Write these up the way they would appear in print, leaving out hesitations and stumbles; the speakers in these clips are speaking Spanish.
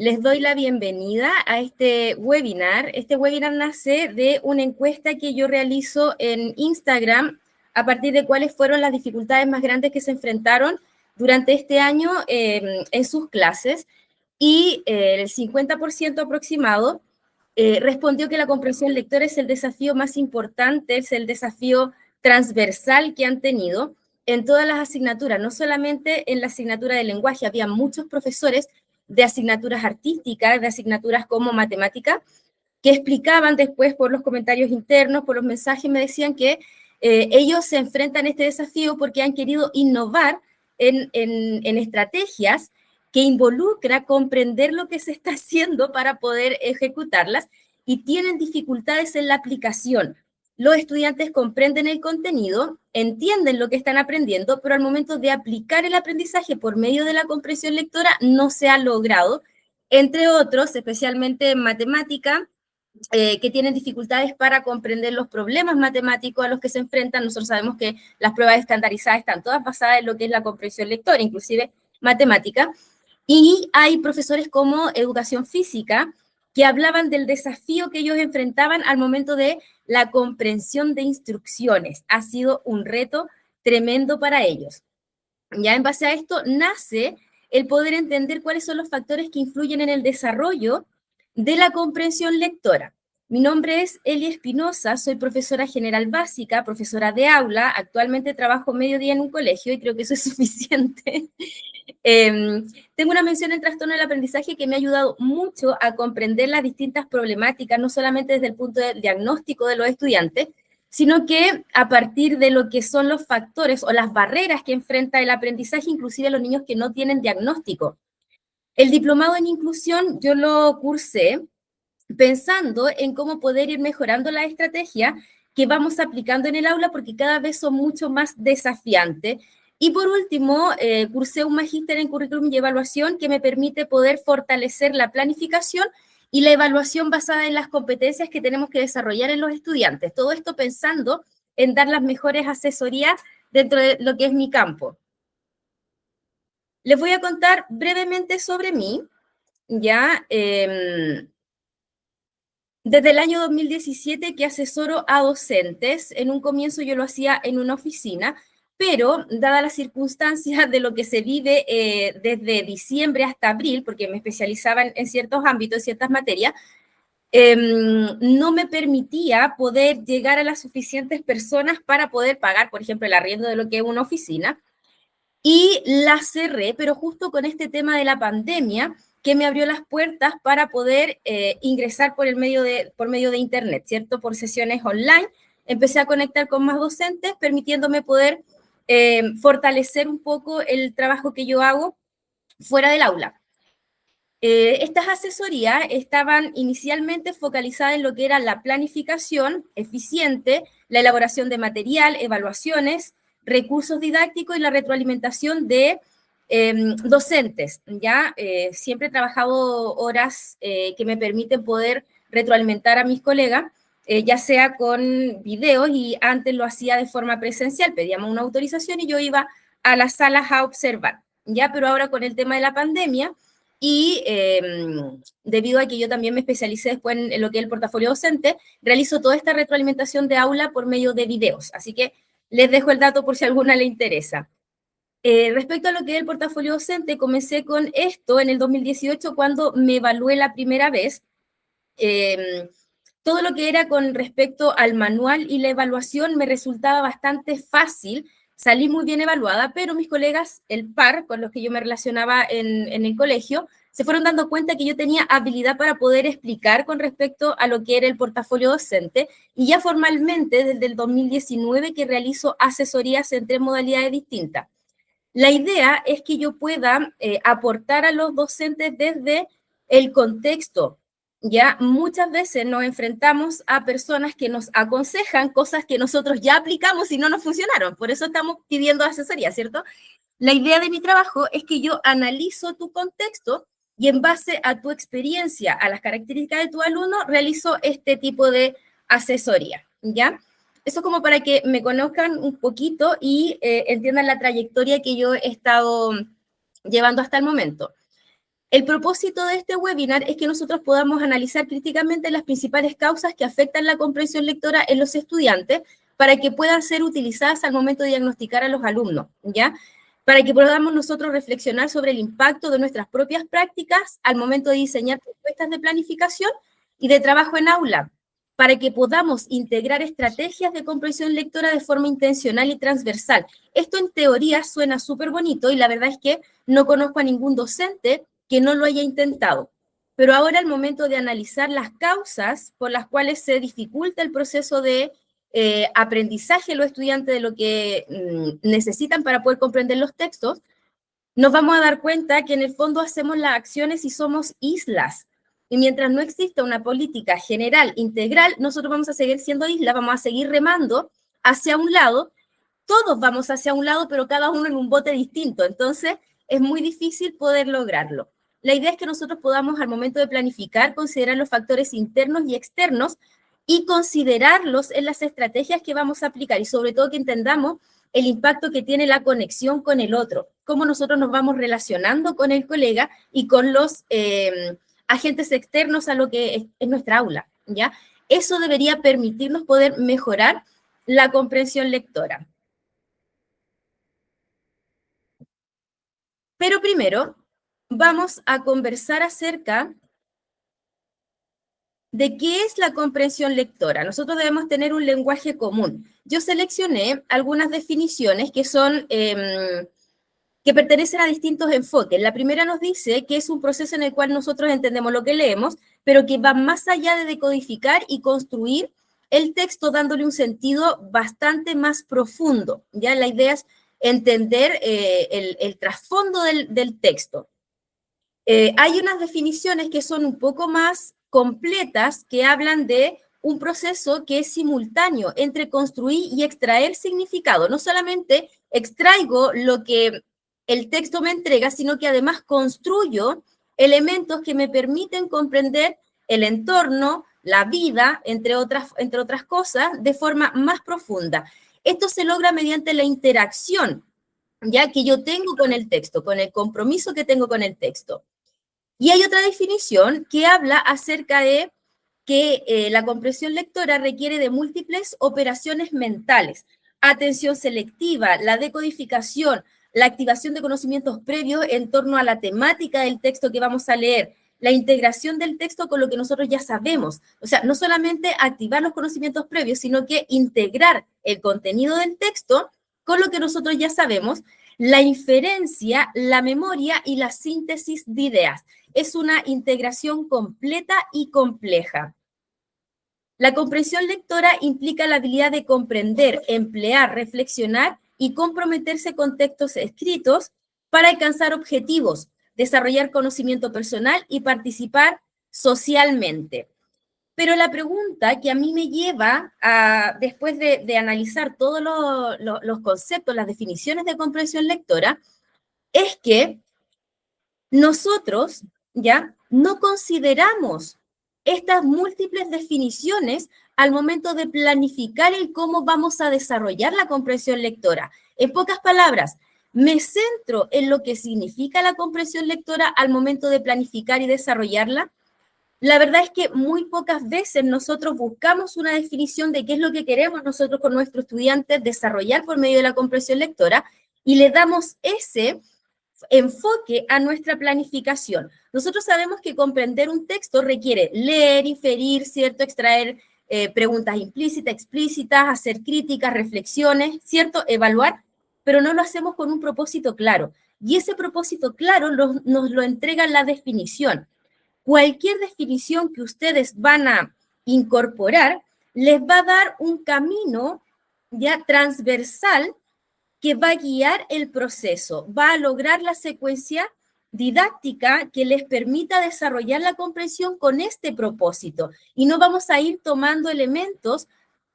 Les doy la bienvenida a este webinar. Este webinar nace de una encuesta que yo realizo en Instagram a partir de cuáles fueron las dificultades más grandes que se enfrentaron durante este año en sus clases y el 50% aproximado respondió que la comprensión lectora es el desafío más importante, es el desafío transversal que han tenido en todas las asignaturas, no solamente en la asignatura de lenguaje. Había muchos profesores de asignaturas artísticas, de asignaturas como matemática, que explicaban después por los comentarios internos, por los mensajes, me decían que ellos se enfrentan a este desafío porque han querido innovar en estrategias que involucra comprender lo que se está haciendo para poder ejecutarlas y tienen dificultades en la aplicación. Los estudiantes comprenden el contenido, entienden lo que están aprendiendo, pero al momento de aplicar el aprendizaje por medio de la comprensión lectora no se ha logrado, entre otros, especialmente en matemática, que tienen dificultades para comprender los problemas matemáticos a los que se enfrentan. Nosotros sabemos que las pruebas estandarizadas están todas basadas en lo que es la comprensión lectora, inclusive matemática, y hay profesores como educación física que hablaban del desafío que ellos enfrentaban al momento de la comprensión de instrucciones. Ha sido un reto tremendo para ellos. Ya en base a esto nace el poder entender cuáles son los factores que influyen en el desarrollo de la comprensión lectora. Mi nombre es Eli Espinosa, soy profesora general básica, profesora de aula, actualmente trabajo medio día en un colegio y creo que eso es suficiente. Tengo una mención en trastorno del aprendizaje que me ha ayudado mucho a comprender las distintas problemáticas, no solamente desde el punto de diagnóstico de los estudiantes, sino que a partir de lo que son los factores o las barreras que enfrenta el aprendizaje, inclusive los niños que no tienen diagnóstico. El diplomado en inclusión yo lo cursé pensando en cómo poder ir mejorando la estrategia que vamos aplicando en el aula porque cada vez son mucho más desafiantes. Y por último, cursé un magíster en currículum y evaluación que me permite poder fortalecer la planificación y la evaluación basada en las competencias que tenemos que desarrollar en los estudiantes. Todo esto pensando en dar las mejores asesorías dentro de lo que es mi campo. Les voy a contar brevemente sobre mí, ya. Desde el año 2017 que asesoro a docentes. En un comienzo yo lo hacía en una oficina, pero dada las circunstancias de lo que se vive desde diciembre hasta abril, porque me especializaba en ciertos ámbitos, en ciertas materias, no me permitía poder llegar a las suficientes personas para poder pagar, por ejemplo, el arriendo de lo que es una oficina. Y la cerré, pero justo con este tema de la pandemia, que me abrió las puertas para poder ingresar por medio de Internet, ¿cierto? Por sesiones online. Empecé a conectar con más docentes, permitiéndome poder fortalecer un poco el trabajo que yo hago fuera del aula. Estas asesorías estaban inicialmente focalizadas en lo que era la planificación eficiente, la elaboración de material, evaluaciones, recursos didácticos y la retroalimentación de docentes. Ya siempre he trabajado horas que me permiten poder retroalimentar a mis colegas, ya sea con videos y antes lo hacía de forma presencial, pedíamos una autorización y yo iba a las salas a observar. Ya, pero ahora con el tema de la pandemia y debido a que yo también me especialicé después en lo que es el portafolio docente, realizo toda esta retroalimentación de aula por medio de videos. Así que les dejo el dato por si a alguna le interesa. Respecto a lo que es el portafolio docente, comencé con esto en el 2018 cuando me evalué la primera vez. Todo lo que era con respecto al manual y la evaluación me resultaba bastante fácil, salí muy bien evaluada, pero mis colegas, el par con los que yo me relacionaba en el colegio, se fueron dando cuenta que yo tenía habilidad para poder explicar con respecto a lo que era el portafolio docente y ya formalmente desde el 2019 que realizo asesorías en 3 modalidades distintas. La idea es que yo pueda aportar a los docentes desde el contexto. Ya muchas veces nos enfrentamos a personas que nos aconsejan cosas que nosotros ya aplicamos y no nos funcionaron. Por eso estamos pidiendo asesoría, ¿cierto? La idea de mi trabajo es que yo analizo tu contexto y en base a tu experiencia, a las características de tu alumno, realizo este tipo de asesoría, ¿ya? Eso como para que me conozcan un poquito y entiendan la trayectoria que yo he estado llevando hasta el momento. El propósito de este webinar es que nosotros podamos analizar críticamente las principales causas que afectan la comprensión lectora en los estudiantes para que puedan ser utilizadas al momento de diagnosticar a los alumnos, ¿ya? Para que podamos nosotros reflexionar sobre el impacto de nuestras propias prácticas al momento de diseñar propuestas de planificación y de trabajo en aula, para que podamos integrar estrategias de comprensión lectora de forma intencional y transversal. Esto en teoría suena súper bonito y la verdad es que no conozco a ningún docente que no lo haya intentado. Pero ahora al momento de analizar las causas por las cuales se dificulta el proceso de aprendizaje de los estudiantes de lo que necesitan para poder comprender los textos, nos vamos a dar cuenta que en el fondo hacemos las acciones y somos islas. Y mientras no exista una política general, integral, nosotros vamos a seguir siendo islas, vamos a seguir remando hacia un lado, todos vamos hacia un lado, pero cada uno en un bote distinto. Entonces, es muy difícil poder lograrlo. La idea es que nosotros podamos, al momento de planificar, considerar los factores internos y externos y considerarlos en las estrategias que vamos a aplicar y sobre todo que entendamos el impacto que tiene la conexión con el otro, cómo nosotros nos vamos relacionando con el colega y con los agentes externos a lo que es nuestra aula, ¿ya? Eso debería permitirnos poder mejorar la comprensión lectora. Pero primero vamos a conversar acerca de qué es la comprensión lectora. Nosotros debemos tener un lenguaje común. Yo seleccioné algunas definiciones que son que pertenecen a distintos enfoques. La primera nos dice que es un proceso en el cual nosotros entendemos lo que leemos, pero que va más allá de decodificar y construir el texto dándole un sentido bastante más profundo. Ya la idea es entender el trasfondo del texto. Hay unas definiciones que son un poco más completas que hablan de un proceso que es simultáneo entre construir y extraer significado. No solamente extraigo lo que el texto me entrega, sino que además construyo elementos que me permiten comprender el entorno, la vida, entre otras cosas, de forma más profunda. Esto se logra mediante la interacción, ya que yo tengo con el texto, con el compromiso que tengo con el texto. Y hay otra definición que habla acerca de que la comprensión lectora requiere de múltiples operaciones mentales, atención selectiva, la decodificación, la activación de conocimientos previos en torno a la temática del texto que vamos a leer, la integración del texto con lo que nosotros ya sabemos. O sea, no solamente activar los conocimientos previos, sino que integrar el contenido del texto con lo que nosotros ya sabemos, la inferencia, la memoria y la síntesis de ideas. Es una integración completa y compleja. La comprensión lectora implica la habilidad de comprender, emplear, reflexionar y comprometerse con textos escritos para alcanzar objetivos, desarrollar conocimiento personal y participar socialmente. Pero la pregunta que a mí me lleva a, después de analizar todos los conceptos, las definiciones de comprensión lectora, es que nosotros ya no consideramos estas múltiples definiciones al momento de planificar el cómo vamos a desarrollar la comprensión lectora. En pocas palabras, me centro en lo que significa la comprensión lectora al momento de planificar y desarrollarla. La verdad es que muy pocas veces nosotros buscamos una definición de qué es lo que queremos nosotros con nuestros estudiantes desarrollar por medio de la comprensión lectora y le damos ese enfoque a nuestra planificación. Nosotros sabemos que comprender un texto requiere leer, inferir, ¿cierto? Extraer preguntas implícitas, explícitas, hacer críticas, reflexiones, ¿cierto? Evaluar, pero no lo hacemos con un propósito claro. Y ese propósito claro nos lo entrega la definición. Cualquier definición que ustedes van a incorporar les va a dar un camino ya transversal que va a guiar el proceso, va a lograr la secuencia didáctica que les permita desarrollar la comprensión con este propósito. Y no vamos a ir tomando elementos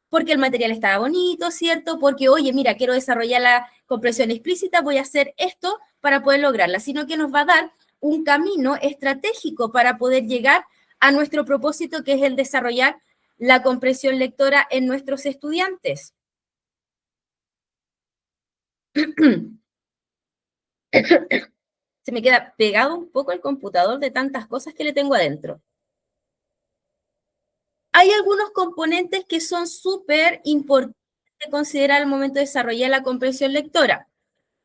porque el material estaba bonito, ¿cierto? Porque, oye, mira, quiero desarrollar la comprensión explícita, voy a hacer esto para poder lograrla, sino que nos va a dar un camino estratégico para poder llegar a nuestro propósito, que es el desarrollar la comprensión lectora en nuestros estudiantes. se me queda pegado un poco el computador de tantas cosas que le tengo adentro. Hay algunos componentes que son súper importantes de considerar al momento de desarrollar la comprensión lectora.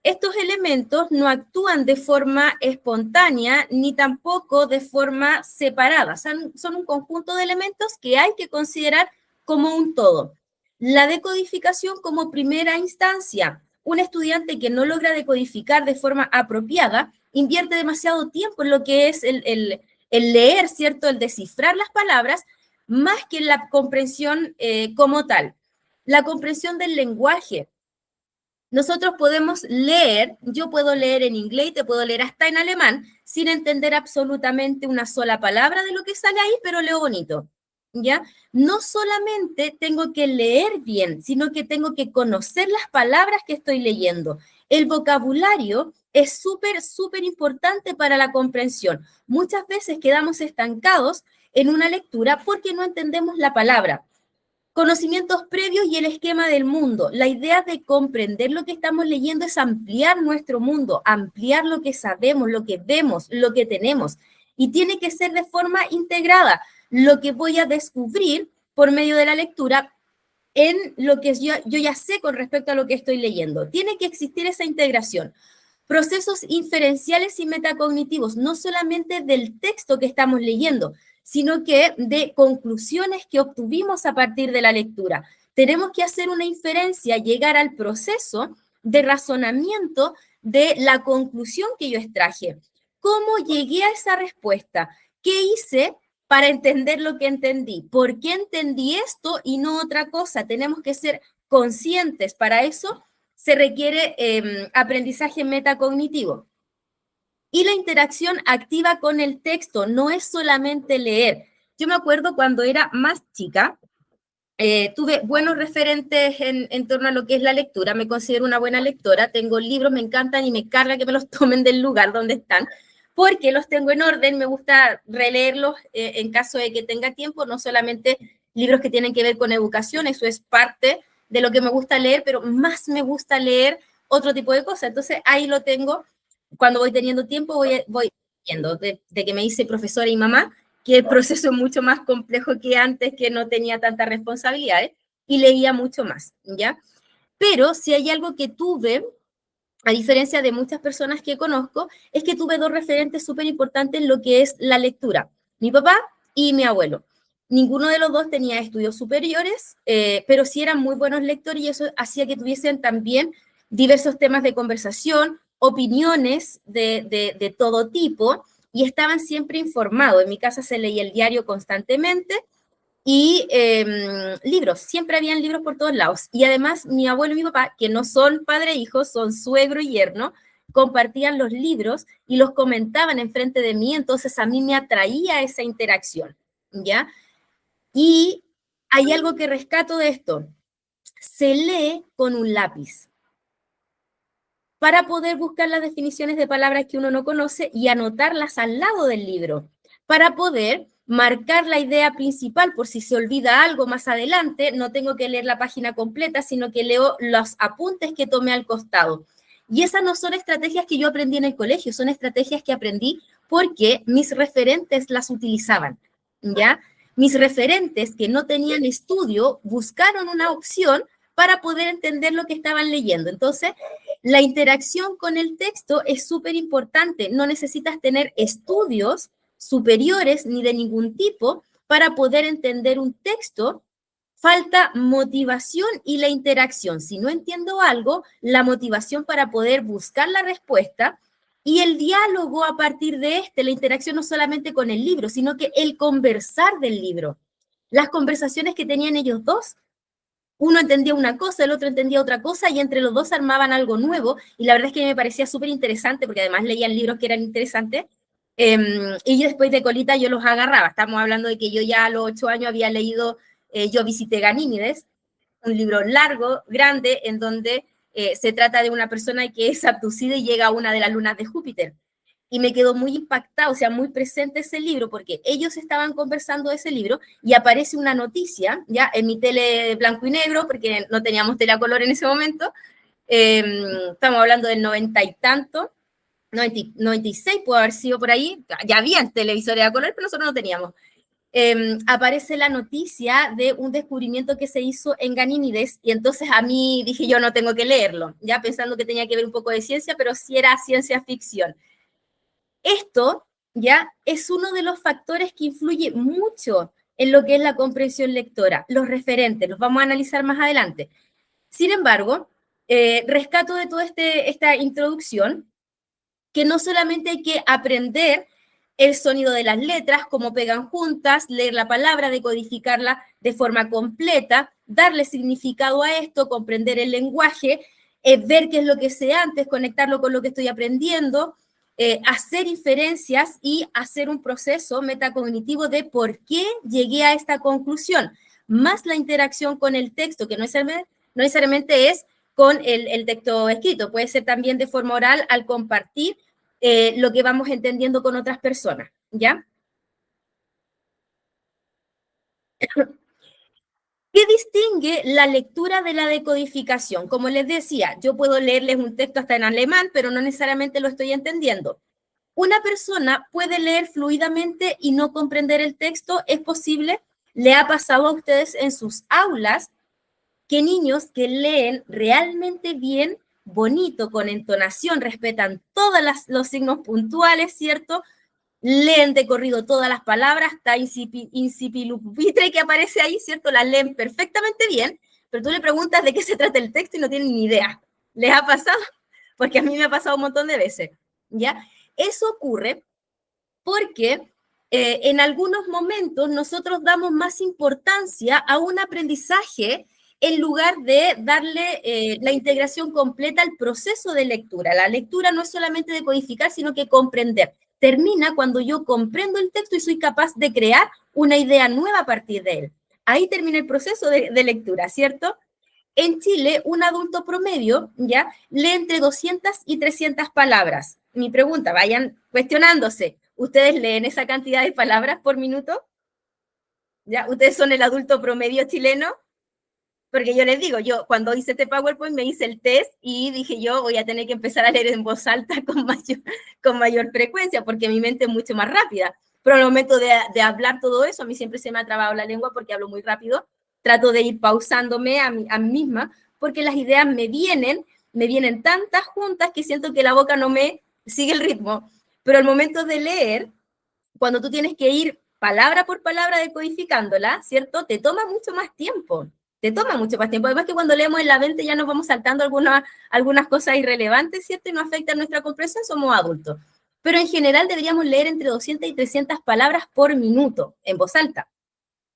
Estos elementos no actúan de forma espontánea ni tampoco de forma separada. Son un conjunto de elementos que hay que considerar como un todo. La decodificación como primera instancia. Un estudiante que no logra decodificar de forma apropiada invierte demasiado tiempo en lo que es el leer, ¿cierto? El descifrar las palabras, más que en la comprensión como tal. La comprensión del lenguaje. Nosotros podemos leer, yo puedo leer en inglés, te puedo leer hasta en alemán, sin entender absolutamente una sola palabra de lo que sale ahí, pero leo bonito, ¿ya? No solamente tengo que leer bien, sino que tengo que conocer las palabras que estoy leyendo. El vocabulario es súper importante para la comprensión. Muchas veces quedamos estancados en una lectura porque no entendemos la palabra. Conocimientos previos y el esquema del mundo. La idea de comprender lo que estamos leyendo es ampliar nuestro mundo, ampliar lo que sabemos, lo que vemos, lo que tenemos. Y tiene que ser de forma integrada. Lo que voy a descubrir por medio de la lectura en lo que yo ya sé con respecto a lo que estoy leyendo. Tiene que existir esa integración. Procesos inferenciales y metacognitivos, no solamente del texto que estamos leyendo, sino que de conclusiones que obtuvimos a partir de la lectura. Tenemos que hacer una inferencia, llegar al proceso de razonamiento de la conclusión que yo extraje. ¿Cómo llegué a esa respuesta? ¿Qué hice para entender lo que entendí? ¿Por qué entendí esto y no otra cosa? Tenemos que ser conscientes. Para eso se requiere aprendizaje metacognitivo. Y la interacción activa con el texto, no es solamente leer. Yo me acuerdo cuando era más chica, tuve buenos referentes en torno a lo que es la lectura, me considero una buena lectora, tengo libros, me encantan y me carga que me los tomen del lugar donde están, porque los tengo en orden, me gusta releerlos en caso de que tenga tiempo, no solamente libros que tienen que ver con educación, eso es parte de lo que me gusta leer, pero más me gusta leer otro tipo de cosas, entonces ahí lo tengo, cuando voy teniendo tiempo voy viendo, de que me hice profesora y mamá, que el proceso es mucho más complejo que antes, que no tenía tantas responsabilidades y leía mucho más, ¿ya? Pero si hay algo que tuve, a diferencia de muchas personas que conozco, es que tuve dos referentes súper importantes en lo que es la lectura, mi papá y mi abuelo. Ninguno de los dos tenía estudios superiores, pero sí eran muy buenos lectores y eso hacía que tuviesen también diversos temas de conversación, opiniones de todo tipo, y estaban siempre informados. En mi casa se leía el diario constantemente y libros, siempre habían libros por todos lados. Y además mi abuelo y mi papá, que no son padre e hijo, son suegro y yerno, compartían los libros y los comentaban enfrente de mí, entonces a mí me atraía esa interacción, ¿ya? Y hay algo que rescato de esto, se lee con un lápiz para poder buscar las definiciones de palabras que uno no conoce y anotarlas al lado del libro, para poder marcar la idea principal por si se olvida algo más adelante, no tengo que leer la página completa, sino que leo los apuntes que tomé al costado. Y esas no son estrategias que yo aprendí en el colegio, son estrategias que aprendí porque mis referentes las utilizaban, ¿ya? Mis referentes que no tenían estudio buscaron una opción para poder entender lo que estaban leyendo. Entonces, la interacción con el texto es súper importante. No necesitas tener estudios superiores ni de ningún tipo para poder entender un texto. Falta motivación y la interacción. Si no entiendo algo, la motivación para poder buscar la respuesta y el diálogo a partir de la interacción no solamente con el libro, sino que el conversar del libro. Las conversaciones que tenían ellos dos, uno entendía una cosa, el otro entendía otra cosa y entre los dos armaban algo nuevo y la verdad es que me parecía súper interesante porque además leían libros que eran interesantes y después de colita yo los agarraba. Estamos hablando de que yo ya a los 8 años había leído Yo visité Ganímedes, un libro largo, grande, en donde se trata de una persona que es abducida y llega a una de las lunas de Júpiter. Y me quedó muy impactado, o sea, muy presente ese libro, porque ellos estaban conversando de ese libro y aparece una noticia, ya en mi tele blanco y negro, porque no teníamos tele a color en ese momento, estamos hablando del 90 y tanto, 96 puede haber sido por ahí, ya había televisores a color, pero nosotros no teníamos. Aparece la noticia de un descubrimiento que se hizo en Ganímedes, y entonces a mí dije yo no tengo que leerlo, ya pensando que tenía que ver un poco de ciencia, pero sí era ciencia ficción. Esto ya es uno de los factores que influye mucho en lo que es la comprensión lectora, los referentes, los vamos a analizar más adelante. Sin embargo, rescato de toda esta introducción que no solamente hay que aprender el sonido de las letras, cómo pegan juntas, leer la palabra, decodificarla de forma completa, darle significado a esto, comprender el lenguaje, ver qué es lo que sé antes, conectarlo con lo que estoy aprendiendo, hacer inferencias y hacer un proceso metacognitivo de por qué llegué a esta conclusión, más la interacción con el texto, que no necesariamente es con el texto escrito, puede ser también de forma oral al compartir lo que vamos entendiendo con otras personas, ¿ya? ¿Qué distingue la lectura de la decodificación? Como les decía, yo puedo leerles un texto hasta en alemán, pero no necesariamente lo estoy entendiendo. Una persona puede leer fluidamente y no comprender el texto, ¿es posible? ¿Le ha pasado a ustedes en sus aulas que niños que leen realmente bien, bonito, con entonación, respetan todos los signos puntuales, ¿cierto? Leen de corrido todas las palabras, está incipilupitre que aparece ahí, ¿cierto? Las leen perfectamente bien, pero tú le preguntas de qué se trata el texto y no tienen ni idea. ¿Les ha pasado? Porque a mí me ha pasado un montón de veces, ¿ya? Eso ocurre porque en algunos momentos nosotros damos más importancia a un aprendizaje en lugar de darle la integración completa al proceso de lectura. La lectura no es solamente decodificar, sino que comprender. Termina cuando yo comprendo el texto y soy capaz de crear una idea nueva a partir de él. Ahí termina el proceso de lectura, ¿cierto? En Chile, un adulto promedio, ¿ya? Lee entre 200 y 300 palabras. Mi pregunta, vayan cuestionándose. ¿Ustedes leen esa cantidad de palabras por minuto? ¿Ya? ¿Ustedes son el adulto promedio chileno? Porque yo les digo, yo cuando hice este PowerPoint me hice el test y dije yo voy a tener que empezar a leer en voz alta con mayor frecuencia porque mi mente es mucho más rápida. Pero al momento de hablar todo eso, a mí siempre se me ha trabado la lengua porque hablo muy rápido. Trato de ir pausándome a mí misma porque las ideas me vienen tantas juntas que siento que la boca no me sigue el ritmo. Pero al momento de leer, cuando tú tienes que ir palabra por palabra decodificándola, ¿cierto? Te toma mucho más tiempo. Te toma mucho más tiempo. Además que cuando leemos en la mente ya nos vamos saltando algunas cosas irrelevantes, ¿cierto? Y no afectan nuestra comprensión, somos adultos. Pero en general deberíamos leer entre 200 y 300 palabras por minuto en voz alta.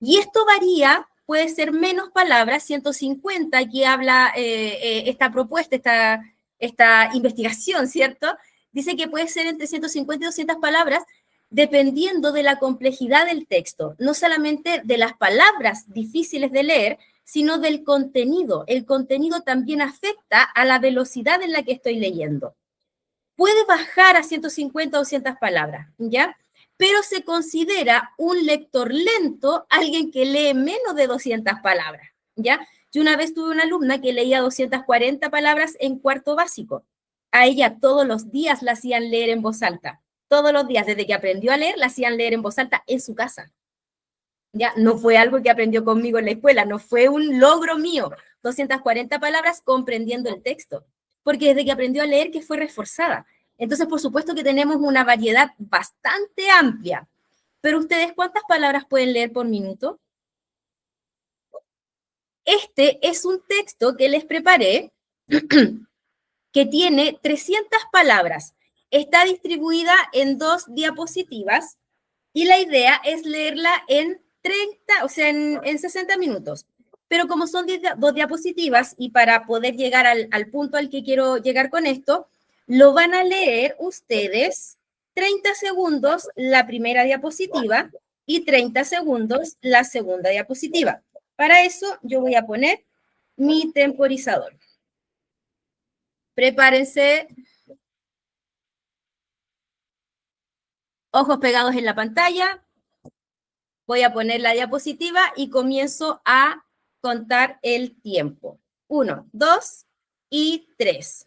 Y esto varía, puede ser menos palabras, 150, aquí habla esta propuesta, esta investigación, ¿cierto? Dice que puede ser entre 150 y 200 palabras, dependiendo de la complejidad del texto, no solamente de las palabras difíciles de leer, sino del contenido. El contenido también afecta a la velocidad en la que estoy leyendo. Puede bajar a 150 o 200 palabras, ¿ya? Pero se considera un lector lento alguien que lee menos de 200 palabras, ¿ya? Yo una vez tuve una alumna que leía 240 palabras en cuarto básico. A ella todos los días la hacían leer en voz alta. Todos los días, desde que aprendió a leer, la hacían leer en voz alta en su casa. Ya, no fue algo que aprendió conmigo en la escuela, no fue un logro mío. 240 palabras comprendiendo el texto, porque desde que aprendió a leer que fue reforzada. Entonces, por supuesto que tenemos una variedad bastante amplia. Pero ustedes, ¿cuántas palabras pueden leer por minuto? Este es un texto que les preparé que tiene 300 palabras. Está distribuida en 2 diapositivas y la idea es leerla en 30, o sea, en 60 minutos. Pero como son 2 diapositivas y para poder llegar al punto al que quiero llegar con esto, lo van a leer ustedes 30 segundos la primera diapositiva y 30 segundos la segunda diapositiva. Para eso yo voy a poner mi temporizador. Prepárense, ojos pegados en la pantalla. Voy a poner la diapositiva y comienzo a contar el tiempo. 1, 2 y 3.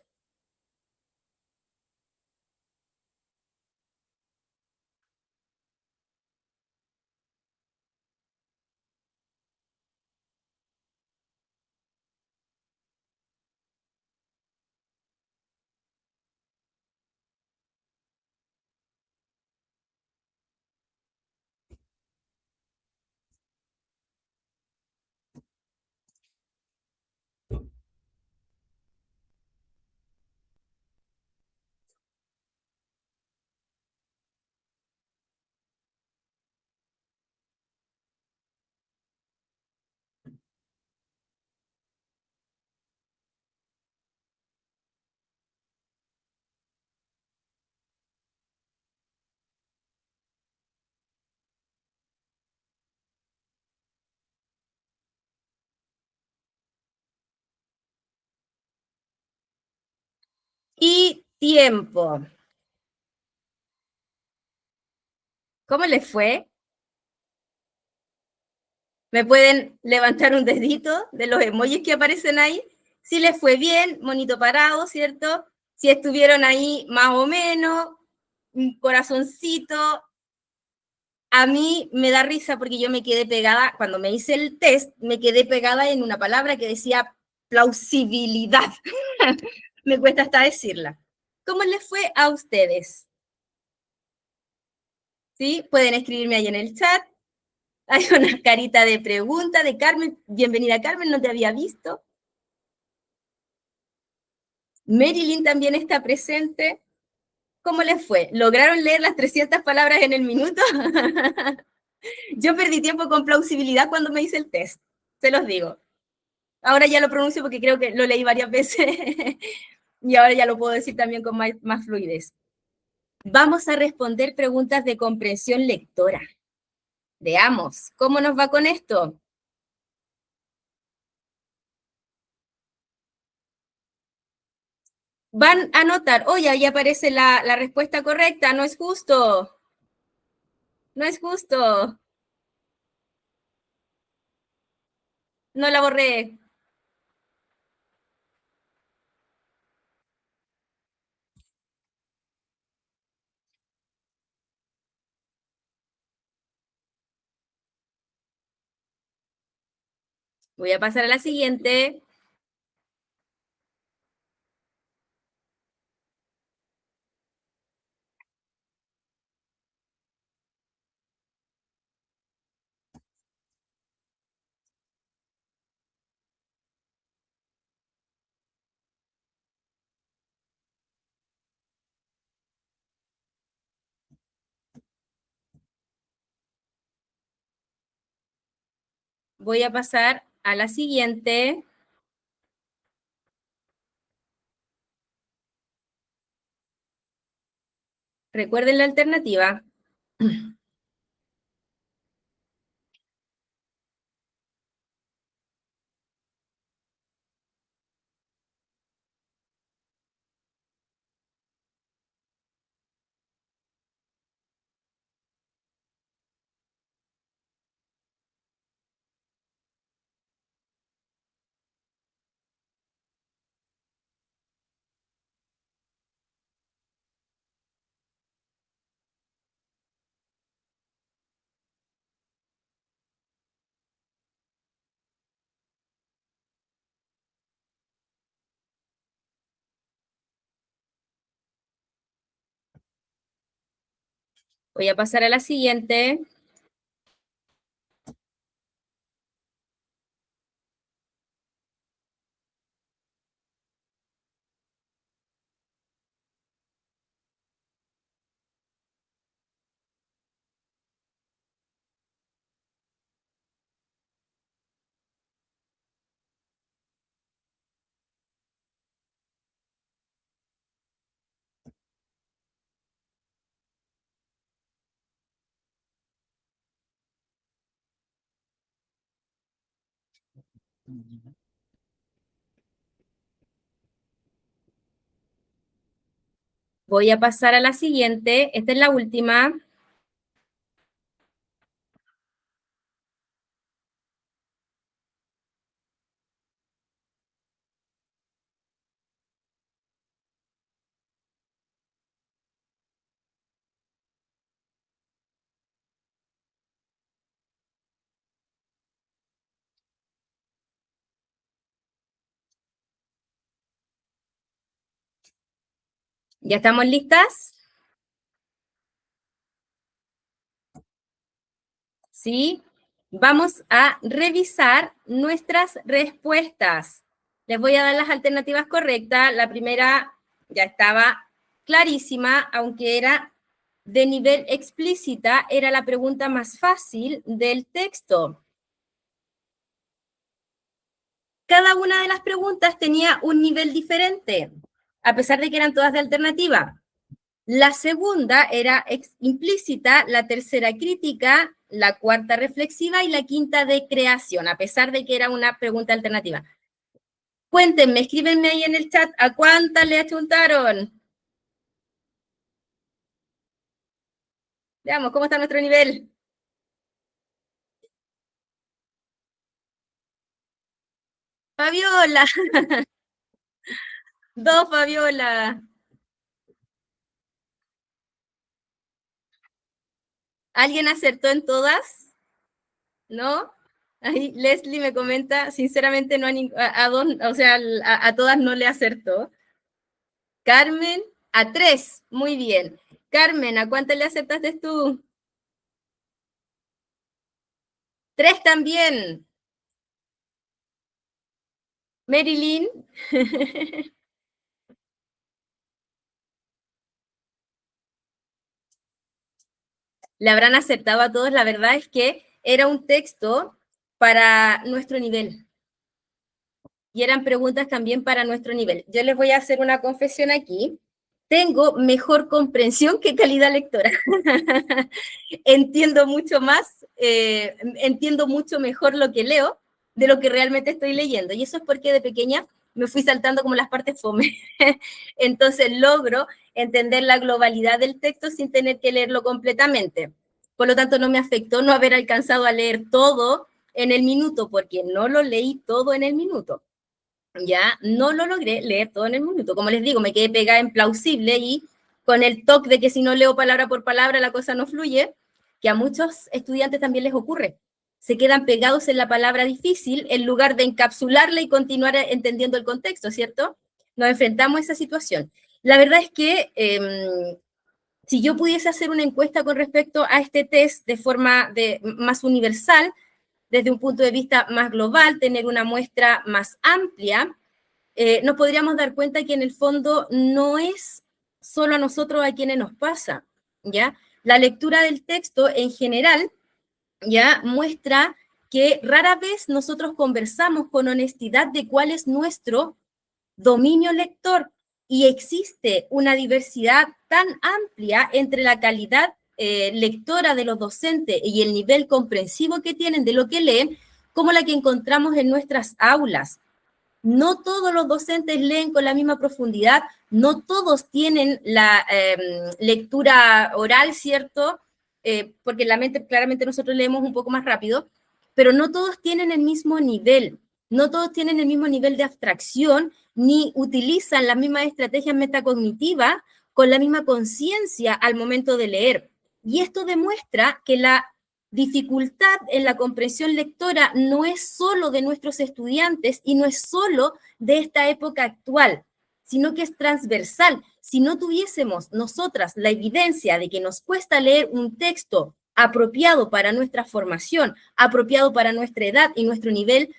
Y tiempo. ¿Cómo les fue? ¿Me pueden levantar un dedito de los emojis que aparecen ahí? Si les fue bien, monito parado, ¿cierto? Si estuvieron ahí más o menos, un corazoncito. A mí me da risa porque yo me quedé pegada, cuando me hice el test, me quedé pegada en una palabra que decía plausibilidad. Me cuesta hasta decirla. ¿Cómo les fue a ustedes? ¿Sí? Pueden escribirme ahí en el chat. Hay una carita de pregunta de Carmen. Bienvenida, Carmen, no te había visto. Marilyn también está presente. ¿Cómo les fue? ¿Lograron leer las 300 palabras en el minuto? Yo perdí tiempo con plausibilidad cuando me hice el test, se los digo. Ahora ya lo pronuncio porque creo que lo leí varias veces y ahora ya lo puedo decir también con más fluidez. Vamos a responder preguntas de comprensión lectora. Veamos, ¿cómo nos va con esto? Van a notar, oye, ahí aparece la respuesta correcta, no es justo, no es justo, no la borré. Voy a pasar a la siguiente. Voy a pasar a la siguiente. Recuerden la alternativa. Voy a pasar a la siguiente. Voy a pasar a la siguiente. Esta es la última. ¿Ya estamos listas? ¿Sí? Vamos a revisar nuestras respuestas. Les voy a dar las alternativas correctas. La primera ya estaba clarísima, aunque era de nivel explícita, era la pregunta más fácil del texto. Cada una de las preguntas tenía un nivel diferente, a pesar de que eran todas de alternativa. La segunda era implícita, la tercera crítica, la cuarta reflexiva y la quinta de creación, a pesar de que era una pregunta alternativa. Cuéntenme, escríbenme ahí en el chat, ¿a cuántas le achuntaron? Veamos, ¿cómo está nuestro nivel? Fabiola, dos Fabiola. ¿Alguien acertó en todas? ¿No? Ahí Leslie me comenta, sinceramente no a dos, o sea, a todas no le acertó. Carmen, a tres, muy bien. Carmen, ¿a cuántas le acertaste tú? Tres también. Marilyn, le habrán acertado a todos. La verdad es que era un texto para nuestro nivel y eran preguntas también para nuestro nivel. Yo les voy a hacer una confesión aquí. Tengo mejor comprensión que calidad lectora. Entiendo mucho más, entiendo mucho mejor lo que leo de lo que realmente estoy leyendo. Y eso es porque de pequeña me fui saltando como las partes fome. Entonces logro entender la globalidad del texto sin tener que leerlo completamente. Por lo tanto, no me afectó no haber alcanzado a leer todo en el minuto, porque no lo leí todo en el minuto. Ya no lo logré leer todo en el minuto. Como les digo, me quedé pegada en plausible y con el toque de que si no leo palabra por palabra la cosa no fluye, que a muchos estudiantes también les ocurre. Se quedan pegados en la palabra difícil en lugar de encapsularla y continuar entendiendo el contexto, ¿cierto? Nos enfrentamos a esa situación. La verdad es que si yo pudiese hacer una encuesta con respecto a este test de forma más universal, desde un punto de vista más global, tener una muestra más amplia, nos podríamos dar cuenta que en el fondo no es solo a nosotros a quienes nos pasa, ¿ya? La lectura del texto en general, ¿ya? Muestra que rara vez nosotros conversamos con honestidad de cuál es nuestro dominio lector y existe una diversidad tan amplia entre la calidad lectora de los docentes y el nivel comprensivo que tienen de lo que leen, como la que encontramos en nuestras aulas. No todos los docentes leen con la misma profundidad, no todos tienen la lectura oral, ¿cierto? Porque la mente, claramente nosotros leemos un poco más rápido, pero no todos tienen el mismo nivel, no todos tienen el mismo nivel de abstracción, ni utilizan las mismas estrategias metacognitivas con la misma conciencia al momento de leer. Y esto demuestra que la dificultad en la comprensión lectora no es solo de nuestros estudiantes y no es solo de esta época actual, sino que es transversal. Si no tuviésemos nosotras la evidencia de que nos cuesta leer un texto apropiado para nuestra formación, apropiado para nuestra edad y nuestro nivel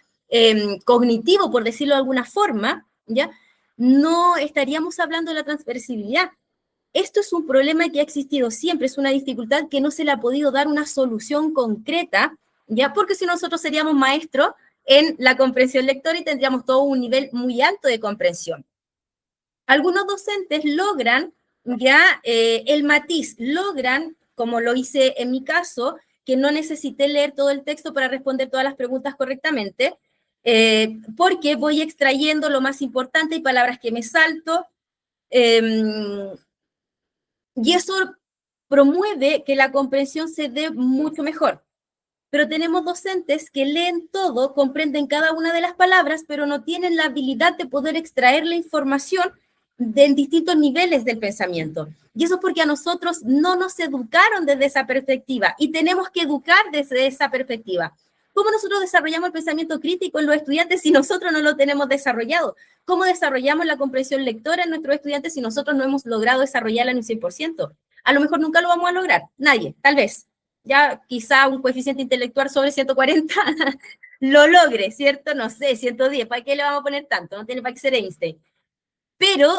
cognitivo, por decirlo de alguna forma, ¿ya? No estaríamos hablando de la transversibilidad. Esto es un problema que ha existido siempre, es una dificultad que no se le ha podido dar una solución concreta, ya porque si nosotros seríamos maestros en la comprensión lectora y tendríamos todo un nivel muy alto de comprensión. Algunos docentes logran ya el matiz, logran, como lo hice en mi caso, que no necesité leer todo el texto para responder todas las preguntas correctamente, porque voy extrayendo lo más importante y palabras que me salto, y eso promueve que la comprensión se dé mucho mejor. Pero tenemos docentes que leen todo, comprenden cada una de las palabras, pero no tienen la habilidad de poder extraer la información de distintos niveles del pensamiento. Y eso es porque a nosotros no nos educaron desde esa perspectiva y tenemos que educar desde esa perspectiva. ¿Cómo nosotros desarrollamos el pensamiento crítico en los estudiantes si nosotros no lo tenemos desarrollado? ¿Cómo desarrollamos la comprensión lectora en nuestros estudiantes si nosotros no hemos logrado desarrollarla en un 100%? A lo mejor nunca lo vamos a lograr, nadie, tal vez. Ya quizá un coeficiente intelectual sobre 140 lo logre, ¿cierto? No sé, 110, ¿para qué le vamos a poner tanto? No tiene para qué ser Einstein. Pero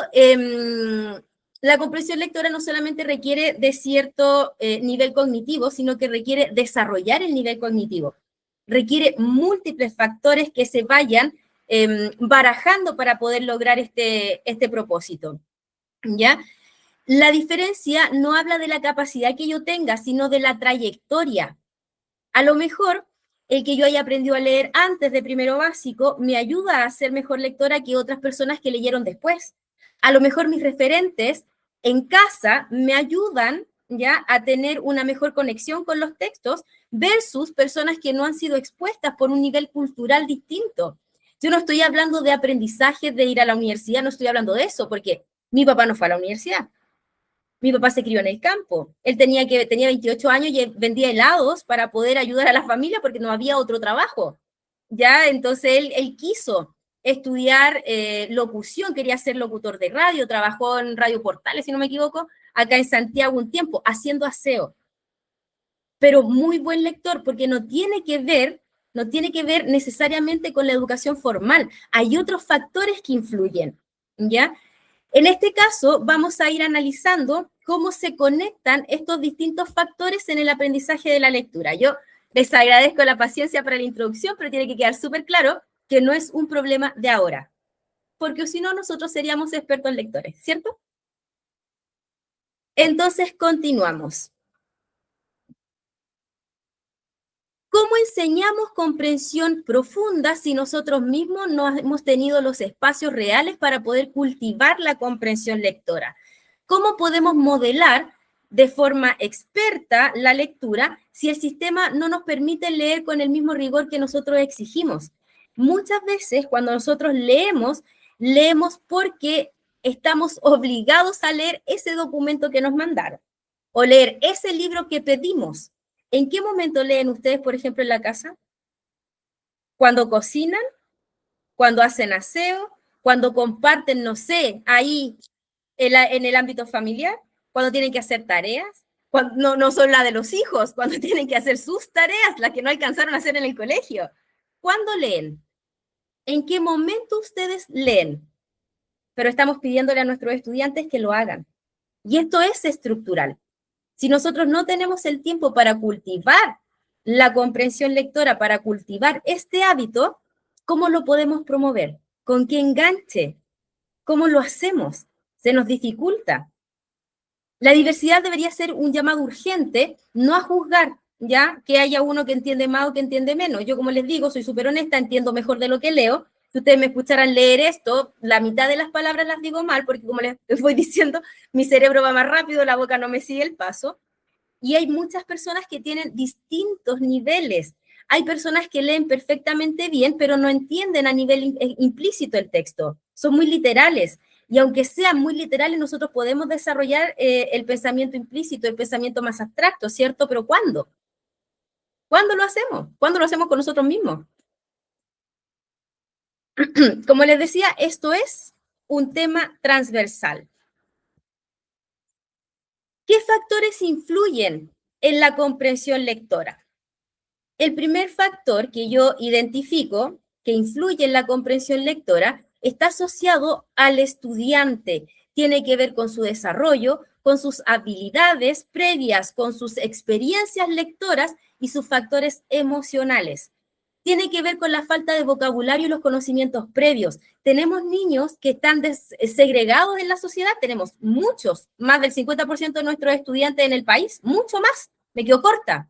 la comprensión lectora no solamente requiere de cierto nivel cognitivo, sino que requiere desarrollar el nivel cognitivo. Requiere múltiples factores que se vayan barajando para poder lograr este propósito. ¿Ya? La diferencia no habla de la capacidad que yo tenga, sino de la trayectoria. A lo mejor el que yo haya aprendido a leer antes de primero básico me ayuda a ser mejor lectora que otras personas que leyeron después. A lo mejor mis referentes en casa me ayudan ya a tener una mejor conexión con los textos versus personas que no han sido expuestas por un nivel cultural distinto. Yo no estoy hablando de aprendizaje de ir a la universidad, no estoy hablando de eso, porque mi papá no fue a la universidad. Mi papá se crió en el campo. Él tenía 28 años y vendía helados para poder ayudar a la familia porque no había otro trabajo. ¿Ya? Entonces él quiso estudiar locución, quería ser locutor de radio, trabajó en Radio Portales, si no me equivoco, acá en Santiago un tiempo, haciendo aseo. Pero muy buen lector porque no tiene que ver necesariamente con la educación formal. Hay otros factores que influyen, ¿ya? En este caso, vamos a ir analizando cómo se conectan estos distintos factores en el aprendizaje de la lectura. Yo les agradezco la paciencia para la introducción, pero tiene que quedar súper claro que no es un problema de ahora, porque si no, nosotros seríamos expertos lectores, ¿cierto? Entonces, continuamos. ¿Cómo enseñamos comprensión profunda si nosotros mismos no hemos tenido los espacios reales para poder cultivar la comprensión lectora? ¿Cómo podemos modelar de forma experta la lectura si el sistema no nos permite leer con el mismo rigor que nosotros exigimos? Muchas veces cuando nosotros leemos, leemos porque estamos obligados a leer ese documento que nos mandaron o leer ese libro que pedimos. ¿En qué momento leen ustedes, por ejemplo, en la casa? ¿Cuando cocinan? ¿Cuando hacen aseo? ¿Cuando comparten, no sé, ahí en el ámbito familiar? ¿Cuando tienen que hacer tareas? Cuando, no, no son las de los hijos, cuando tienen que hacer sus tareas, las que no alcanzaron a hacer en el colegio. ¿Cuándo leen? ¿En qué momento ustedes leen? Pero estamos pidiéndole a nuestros estudiantes que lo hagan. Y esto es estructural. Si nosotros no tenemos el tiempo para cultivar la comprensión lectora, para cultivar este hábito, ¿cómo lo podemos promover? ¿Con qué enganche? ¿Cómo lo hacemos? Se nos dificulta. La diversidad debería ser un llamado urgente, no a juzgar, ¿ya? Que haya uno que entiende más o que entiende menos. Yo, como les digo, soy súper honesta, entiendo mejor de lo que leo. Si ustedes me escucharan leer esto, la mitad de las palabras las digo mal, porque como les voy diciendo, mi cerebro va más rápido, la boca no me sigue el paso. Y hay muchas personas que tienen distintos niveles. Hay personas que leen perfectamente bien, pero no entienden a nivel implícito el texto. Son muy literales. Y aunque sean muy literales, nosotros podemos desarrollar el pensamiento implícito, el pensamiento más abstracto, ¿cierto? Pero ¿cuándo? ¿Cuándo lo hacemos? ¿Cuándo lo hacemos con nosotros mismos? Como les decía, esto es un tema transversal. ¿Qué factores influyen en la comprensión lectora? El primer factor que yo identifico que influye en la comprensión lectora está asociado al estudiante. Tiene que ver con su desarrollo, con sus habilidades previas, con sus experiencias lectoras y sus factores emocionales. Tiene que ver con la falta de vocabulario y los conocimientos previos. Tenemos niños que están segregados en la sociedad, tenemos muchos, más del 50% de nuestros estudiantes en el país, mucho más, me quedo corta.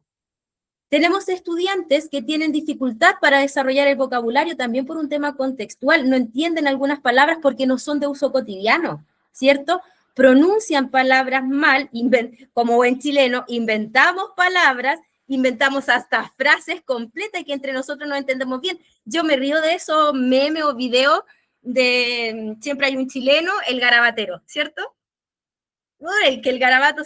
Tenemos estudiantes que tienen dificultad para desarrollar el vocabulario también por un tema contextual, no entienden algunas palabras porque no son de uso cotidiano, ¿cierto? Pronuncian palabras mal, como buen chileno, inventamos palabras, inventamos hasta frases completas que entre nosotros no entendemos bien. Yo me río de esos memes o videos de siempre hay un chileno, el garabatero, ¿cierto? El que el garabato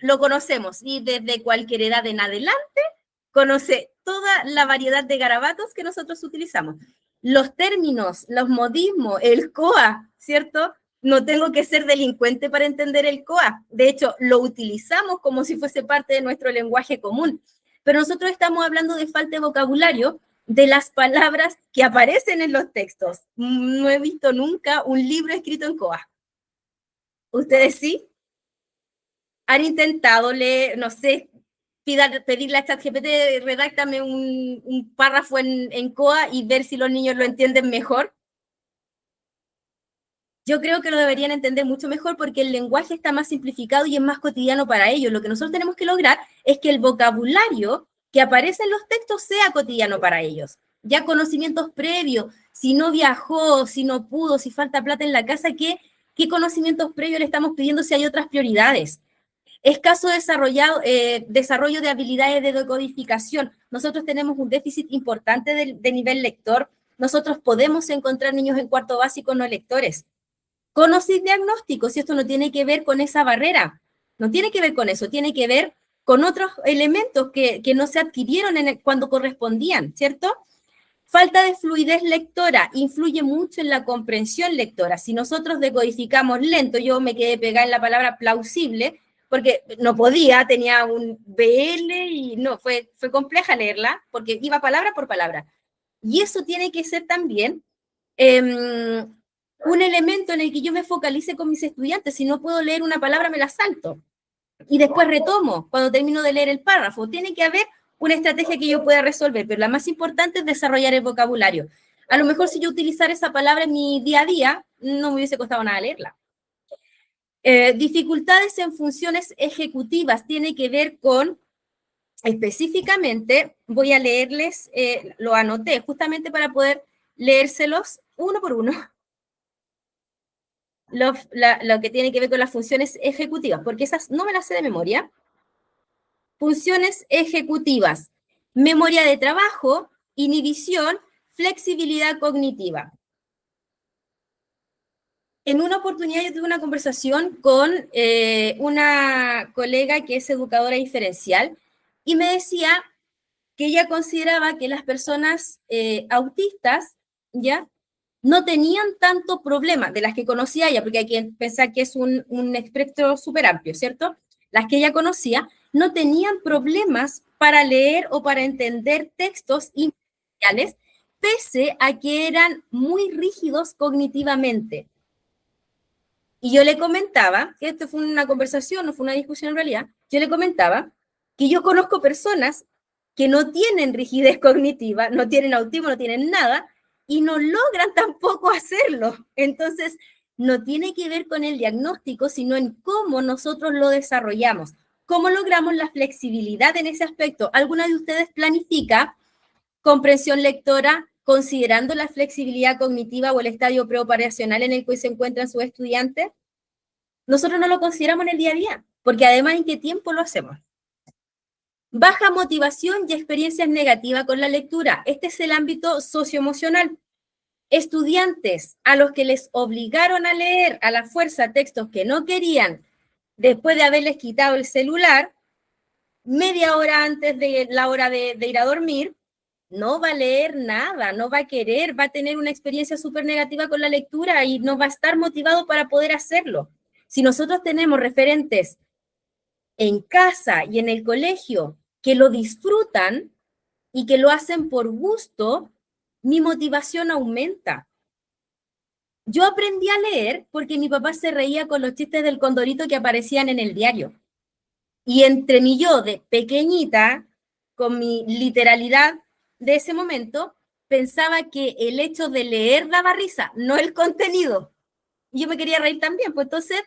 lo conocemos y desde cualquier edad en adelante conoce toda la variedad de garabatos que nosotros utilizamos. Los términos, los modismos, el COA, ¿cierto? No tengo que ser delincuente para entender el COA. De hecho, lo utilizamos como si fuese parte de nuestro lenguaje común. Pero nosotros estamos hablando de falta de vocabulario de las palabras que aparecen en los textos. No he visto nunca un libro escrito en COA. ¿Ustedes sí? ¿Han intentado leer, no sé, pedirle a ChatGPT, redáctame un párrafo en COA y ver si los niños lo entienden mejor? Yo creo que lo deberían entender mucho mejor porque el lenguaje está más simplificado y es más cotidiano para ellos. Lo que nosotros tenemos que lograr es que el vocabulario que aparece en los textos sea cotidiano para ellos. Ya conocimientos previos, si no viajó, si no pudo, si falta plata en la casa, ¿qué conocimientos previos le estamos pidiendo si hay otras prioridades? Escaso desarrollo de habilidades de decodificación. Nosotros tenemos un déficit importante de nivel lector. Nosotros podemos encontrar niños en cuarto básico no lectores. Conocer diagnósticos, y esto no tiene que ver con esa barrera, no tiene que ver con eso, tiene que ver con otros elementos que no se adquirieron cuando correspondían, ¿cierto? Falta de fluidez lectora influye mucho en la comprensión lectora. Si nosotros decodificamos lento, yo me quedé pegada en la palabra plausible, porque no podía, tenía un BL y no, fue compleja leerla, porque iba palabra por palabra. Y eso tiene que ser también un elemento en el que yo me focalice con mis estudiantes. Si no puedo leer una palabra, me la salto. Y después retomo cuando termino de leer el párrafo. Tiene que haber una estrategia que yo pueda resolver, pero la más importante es desarrollar el vocabulario. A lo mejor si yo utilizara esa palabra en mi día a día, no me hubiese costado nada leerla. Dificultades en funciones ejecutivas tiene que ver con, específicamente, voy a leerles, lo anoté justamente para poder leérselos uno por uno, lo que tiene que ver con las funciones ejecutivas, porque esas no me las sé de memoria. Funciones ejecutivas, memoria de trabajo, inhibición, flexibilidad cognitiva. En una oportunidad yo tuve una conversación con una colega que es educadora diferencial y me decía que ella consideraba que las personas autistas ya no tenían tanto problema de las que conocía ella, porque hay que pensar que es un espectro súper amplio, ¿cierto? Las que ella conocía no tenían problemas para leer o para entender textos iniciales, pese a que eran muy rígidos cognitivamente. Y yo le comentaba, que esto fue una conversación, no fue una discusión en realidad, yo le comentaba que yo conozco personas que no tienen rigidez cognitiva, no tienen autismo, no tienen nada, y no logran tampoco hacerlo. Entonces, no tiene que ver con el diagnóstico, sino en cómo nosotros lo desarrollamos, cómo logramos la flexibilidad en ese aspecto. ¿Alguna de ustedes planifica comprensión lectora considerando la flexibilidad cognitiva o el estadio preoperacional en el que se encuentran sus estudiantes? Nosotros no lo consideramos en el día a día, porque además, ¿en qué tiempo lo hacemos? Baja motivación y experiencias negativas con la lectura. Este es el ámbito socioemocional. Estudiantes a los que les obligaron a leer a la fuerza textos que no querían después de haberles quitado el celular, media hora antes de la hora de ir a dormir, no va a leer nada, no va a querer, va a tener una experiencia súper negativa con la lectura y no va a estar motivado para poder hacerlo. Si nosotros tenemos referentes en casa y en el colegio que lo disfrutan y que lo hacen por gusto, mi motivación aumenta. Yo aprendí a leer porque mi papá se reía con los chistes del condorito que aparecían en el diario. Y entre mi yo de pequeñita, con mi literalidad de ese momento, pensaba que el hecho de leer daba risa, no el contenido. Y yo me quería reír también, pues entonces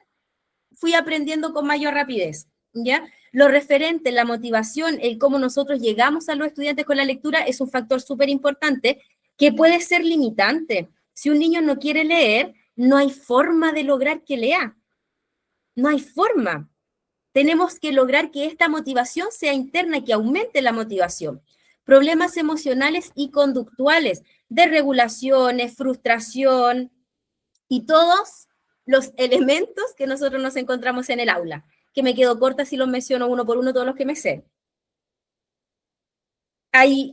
fui aprendiendo con mayor rapidez, ¿ya? Lo referente, la motivación, el cómo nosotros llegamos a los estudiantes con la lectura es un factor súper importante que puede ser limitante. Si un niño no quiere leer, no hay forma de lograr que lea. No hay forma. Tenemos que lograr que esta motivación sea interna, que aumente la motivación. Problemas emocionales y conductuales, desregulaciones, frustración y todos los elementos que nosotros nos encontramos en el aula, que me quedo corta si los menciono uno por uno todos los que me sé. Hay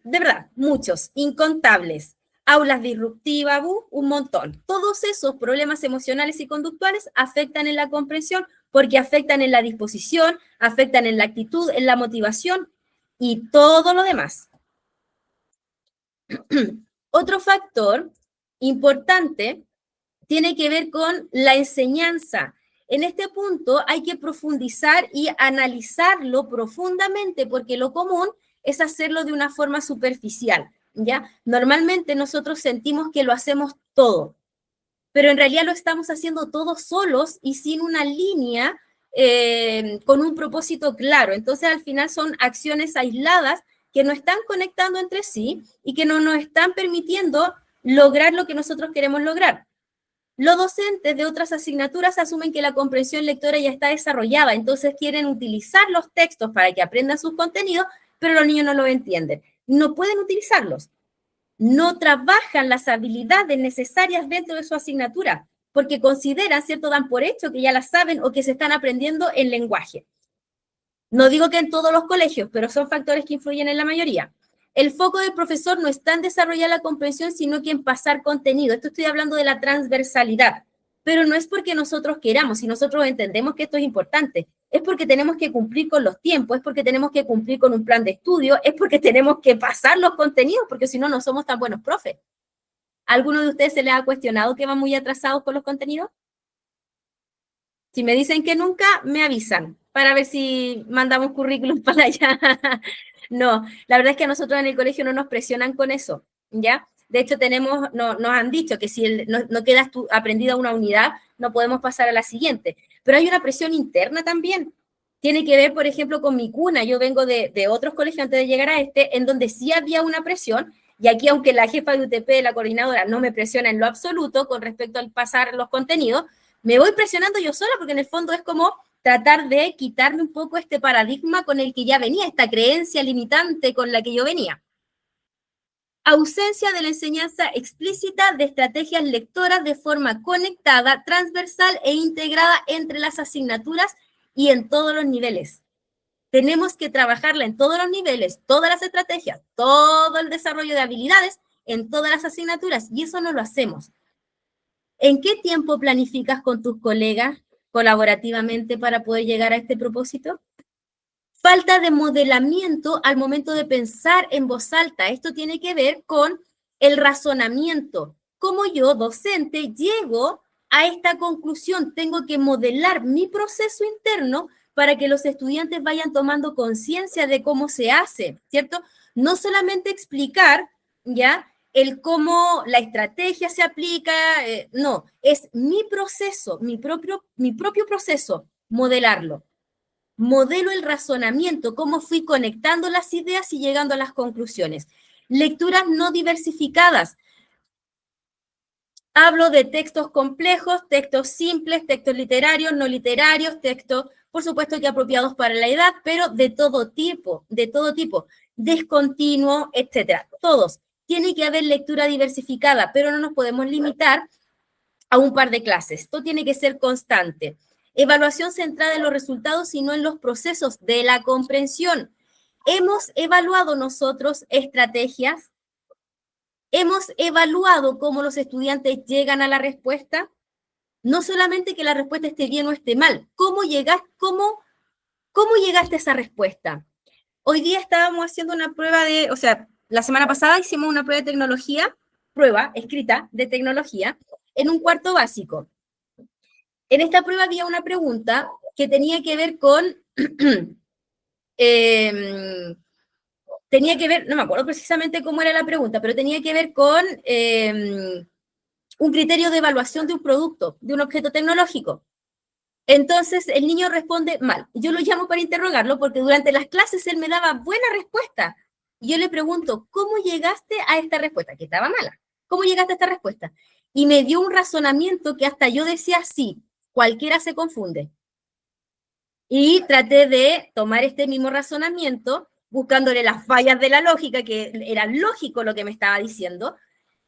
de verdad, muchos, incontables. Aulas disruptivas, un montón. Todos esos problemas emocionales y conductuales afectan en la comprensión porque afectan en la disposición, afectan en la actitud, en la motivación y todo lo demás. Otro factor importante tiene que ver con la enseñanza. En este punto hay que profundizar y analizarlo profundamente porque lo común es hacerlo de una forma superficial, ¿ya? Normalmente nosotros sentimos que lo hacemos todo, pero en realidad lo estamos haciendo todos solos y sin una línea con un propósito claro. Entonces, al final son acciones aisladas que no están conectando entre sí y que no nos están permitiendo lograr lo que nosotros queremos lograr. Los docentes de otras asignaturas asumen que la comprensión lectora ya está desarrollada, entonces quieren utilizar los textos para que aprendan sus contenidos, pero los niños no lo entienden. No pueden utilizarlos. No trabajan las habilidades necesarias dentro de su asignatura, porque consideran, ¿cierto?, dan por hecho que ya las saben o que se están aprendiendo el lenguaje. No digo que en todos los colegios, pero son factores que influyen en la mayoría. El foco del profesor no está en desarrollar la comprensión, sino que en pasar contenido. Esto estoy hablando de la transversalidad, pero no es porque nosotros queramos, si nosotros entendemos que esto es importante, es porque tenemos que cumplir con los tiempos, es porque tenemos que cumplir con un plan de estudio, es porque tenemos que pasar los contenidos, porque si no, no somos tan buenos profes. ¿A alguno de ustedes se les ha cuestionado que van muy atrasados con los contenidos? Si me dicen que nunca, me avisan para ver si mandamos currículum para allá. No, la verdad es que a nosotros en el colegio no nos presionan con eso, ¿ya? De hecho, nos han dicho que si no quedas aprendida una unidad, no podemos pasar a la siguiente. Pero hay una presión interna también. Tiene que ver, por ejemplo, con mi cuna. Yo vengo de otros colegios antes de llegar a este, en donde sí había una presión, y aquí, aunque la jefa de UTP, la coordinadora, no me presiona en lo absoluto con respecto al pasar los contenidos, me voy presionando yo sola, porque en el fondo es como tratar de quitarme un poco este paradigma con el que ya venía, esta creencia limitante con la que yo venía. Ausencia de la enseñanza explícita de estrategias lectoras de forma conectada, transversal e integrada entre las asignaturas y en todos los niveles. Tenemos que trabajarla en todos los niveles, todas las estrategias, todo el desarrollo de habilidades en todas las asignaturas, y eso no lo hacemos. ¿En qué tiempo planificas con tus colegas colaborativamente para poder llegar a este propósito? Falta de modelamiento al momento de pensar en voz alta. Esto tiene que ver con el razonamiento. Cómo yo, docente, llego a esta conclusión. Tengo que modelar mi proceso interno para que los estudiantes vayan tomando conciencia de cómo se hace, ¿cierto? No solamente explicar, ¿ya?, el cómo la estrategia se aplica, no, es mi proceso, mi propio proceso, modelarlo. Modelo el razonamiento, cómo fui conectando las ideas y llegando a las conclusiones. Lecturas no diversificadas. Hablo de textos complejos, textos simples, textos literarios, no literarios, textos, por supuesto que apropiados para la edad, pero de todo tipo, descontinuo, etcétera. Todos. Tiene que haber lectura diversificada, pero no nos podemos limitar a un par de clases. Esto tiene que ser constante. Evaluación centrada en los resultados y no en los procesos de la comprensión. ¿Hemos evaluado nosotros estrategias? ¿Hemos evaluado cómo los estudiantes llegan a la respuesta? No solamente que la respuesta esté bien o esté mal, ¿cómo llegaste a esa respuesta? Hoy día estábamos haciendo una prueba la semana pasada hicimos una prueba de tecnología, prueba escrita de tecnología, en un cuarto básico. En esta prueba había una pregunta que tenía que ver con, no me acuerdo precisamente cómo era la pregunta, pero tenía que ver con un criterio de evaluación de un producto, de un objeto tecnológico. Entonces, el niño responde mal. Yo lo llamo para interrogarlo porque durante las clases él me daba buena respuesta. Y yo le pregunto, ¿cómo llegaste a esta respuesta? Que estaba mala. ¿Cómo llegaste a esta respuesta? Y me dio un razonamiento que hasta yo decía, sí, cualquiera se confunde. Y traté de tomar este mismo razonamiento, buscándole las fallas de la lógica, que era lógico lo que me estaba diciendo,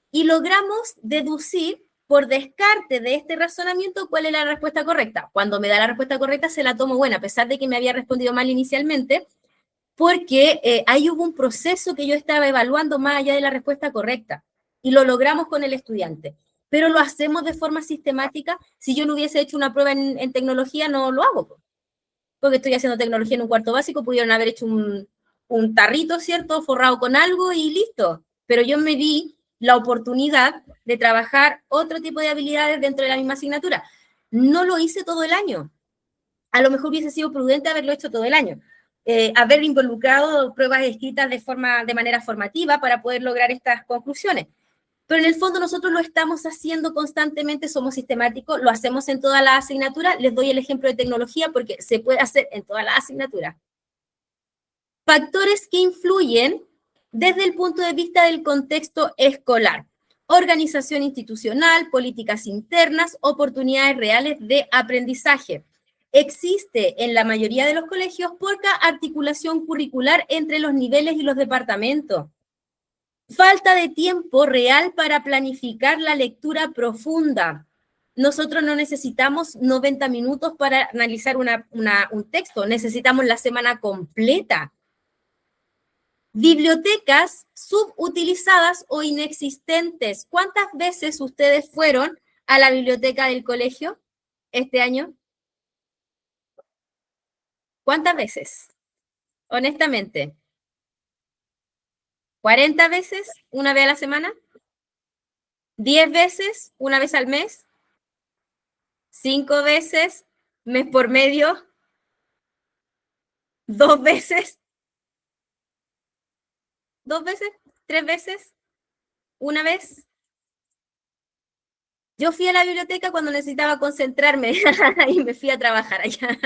y logramos deducir por descarte de este razonamiento cuál es la respuesta correcta. Cuando me da la respuesta correcta se la tomo buena, a pesar de que me había respondido mal inicialmente, porque ahí hubo un proceso que yo estaba evaluando más allá de la respuesta correcta, y lo logramos con el estudiante. Pero lo hacemos de forma sistemática. Si yo no hubiese hecho una prueba en tecnología, no lo hago, porque estoy haciendo tecnología en un cuarto básico, pudieron haber hecho un tarrito, ¿cierto?, forrado con algo y listo. Pero yo me di la oportunidad de trabajar otro tipo de habilidades dentro de la misma asignatura. No lo hice todo el año. A lo mejor hubiese sido prudente haberlo hecho todo el año. Haber involucrado pruebas escritas de manera formativa para poder lograr estas conclusiones. pero en el fondo nosotros lo estamos haciendo constantemente, somos sistemáticos, lo hacemos en todas las asignaturas. Les doy el ejemplo de tecnología porque se puede hacer en todas las asignaturas. Factores que influyen desde el punto de vista del contexto escolar. Organización institucional, políticas internas, oportunidades reales de aprendizaje. Existe en la mayoría de los colegios poca articulación curricular entre los niveles y los departamentos. Falta de tiempo real para planificar la lectura profunda. Nosotros no necesitamos 90 minutos para analizar un texto, necesitamos la semana completa. Bibliotecas subutilizadas o inexistentes. ¿Cuántas veces ustedes fueron a la biblioteca del colegio este año? ¿Cuántas veces? Honestamente. ¿40 veces? ¿Una vez a la semana? ¿10 veces? ¿Una vez al mes? ¿5 veces? ¿Mes por medio? ¿2 veces? ¿2 veces? ¿3 veces? ¿Una vez? Yo fui a la biblioteca cuando necesitaba concentrarme y me fui a trabajar allá.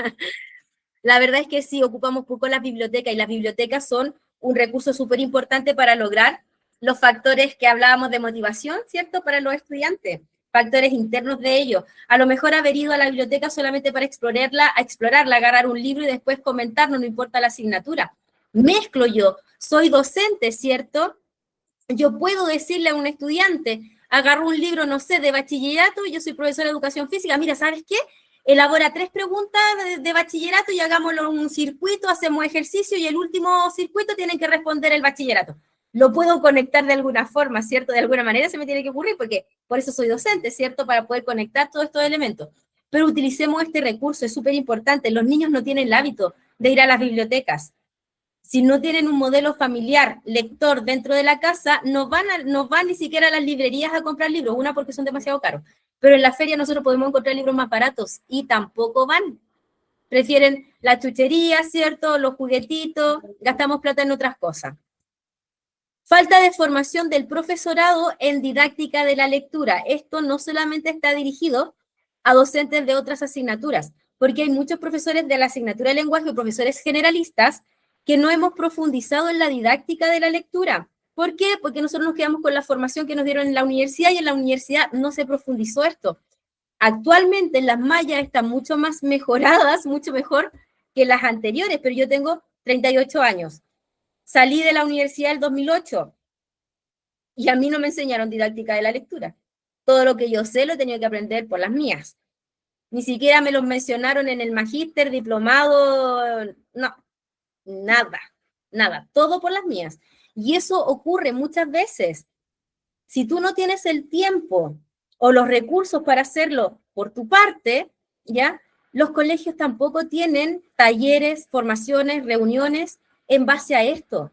La verdad es que sí, ocupamos poco las bibliotecas y las bibliotecas son un recurso súper importante para lograr los factores que hablábamos de motivación, ¿cierto? Para los estudiantes, factores internos de ellos. A lo mejor haber ido a la biblioteca solamente para explorarla, agarrar un libro y después comentarnos, no importa la asignatura. Mezclo yo, soy docente, ¿cierto? Yo puedo decirle a un estudiante, agarro un libro, no sé, de bachillerato, y yo soy profesora de educación física, mira, ¿sabes qué? Elabora 3 preguntas de bachillerato y hagámoslo un circuito, hacemos ejercicio y el último circuito tienen que responder el bachillerato. Lo puedo conectar de alguna forma, ¿cierto? De alguna manera se me tiene que ocurrir porque por eso soy docente, ¿cierto? Para poder conectar todos estos elementos. Pero utilicemos este recurso, es súper importante. Los niños no tienen el hábito de ir a las bibliotecas. Si no tienen un modelo familiar lector dentro de la casa, no van ni siquiera a las librerías a comprar libros, una porque son demasiado caros. Pero en la feria nosotros podemos encontrar libros más baratos y tampoco van. Prefieren la chuchería, ¿cierto? Los juguetitos, gastamos plata en otras cosas. Falta de formación del profesorado en didáctica de la lectura. Esto no solamente está dirigido a docentes de otras asignaturas, porque hay muchos profesores de la asignatura de lenguaje o profesores generalistas que no hemos profundizado en la didáctica de la lectura. ¿Por qué? Porque nosotros nos quedamos con la formación que nos dieron en la universidad y en la universidad no se profundizó esto. Actualmente las mallas están mucho más mejoradas, mucho mejor que las anteriores, pero yo tengo 38 años. Salí de la universidad el 2008 y a mí no me enseñaron didáctica de la lectura. Todo lo que yo sé lo he tenido que aprender por las mías. Ni siquiera me lo mencionaron en el magíster, diplomado, no, nada, todo por las mías. Y eso ocurre muchas veces. Si tú no tienes el tiempo o los recursos para hacerlo por tu parte, ¿ya? Los colegios tampoco tienen talleres, formaciones, reuniones en base a esto.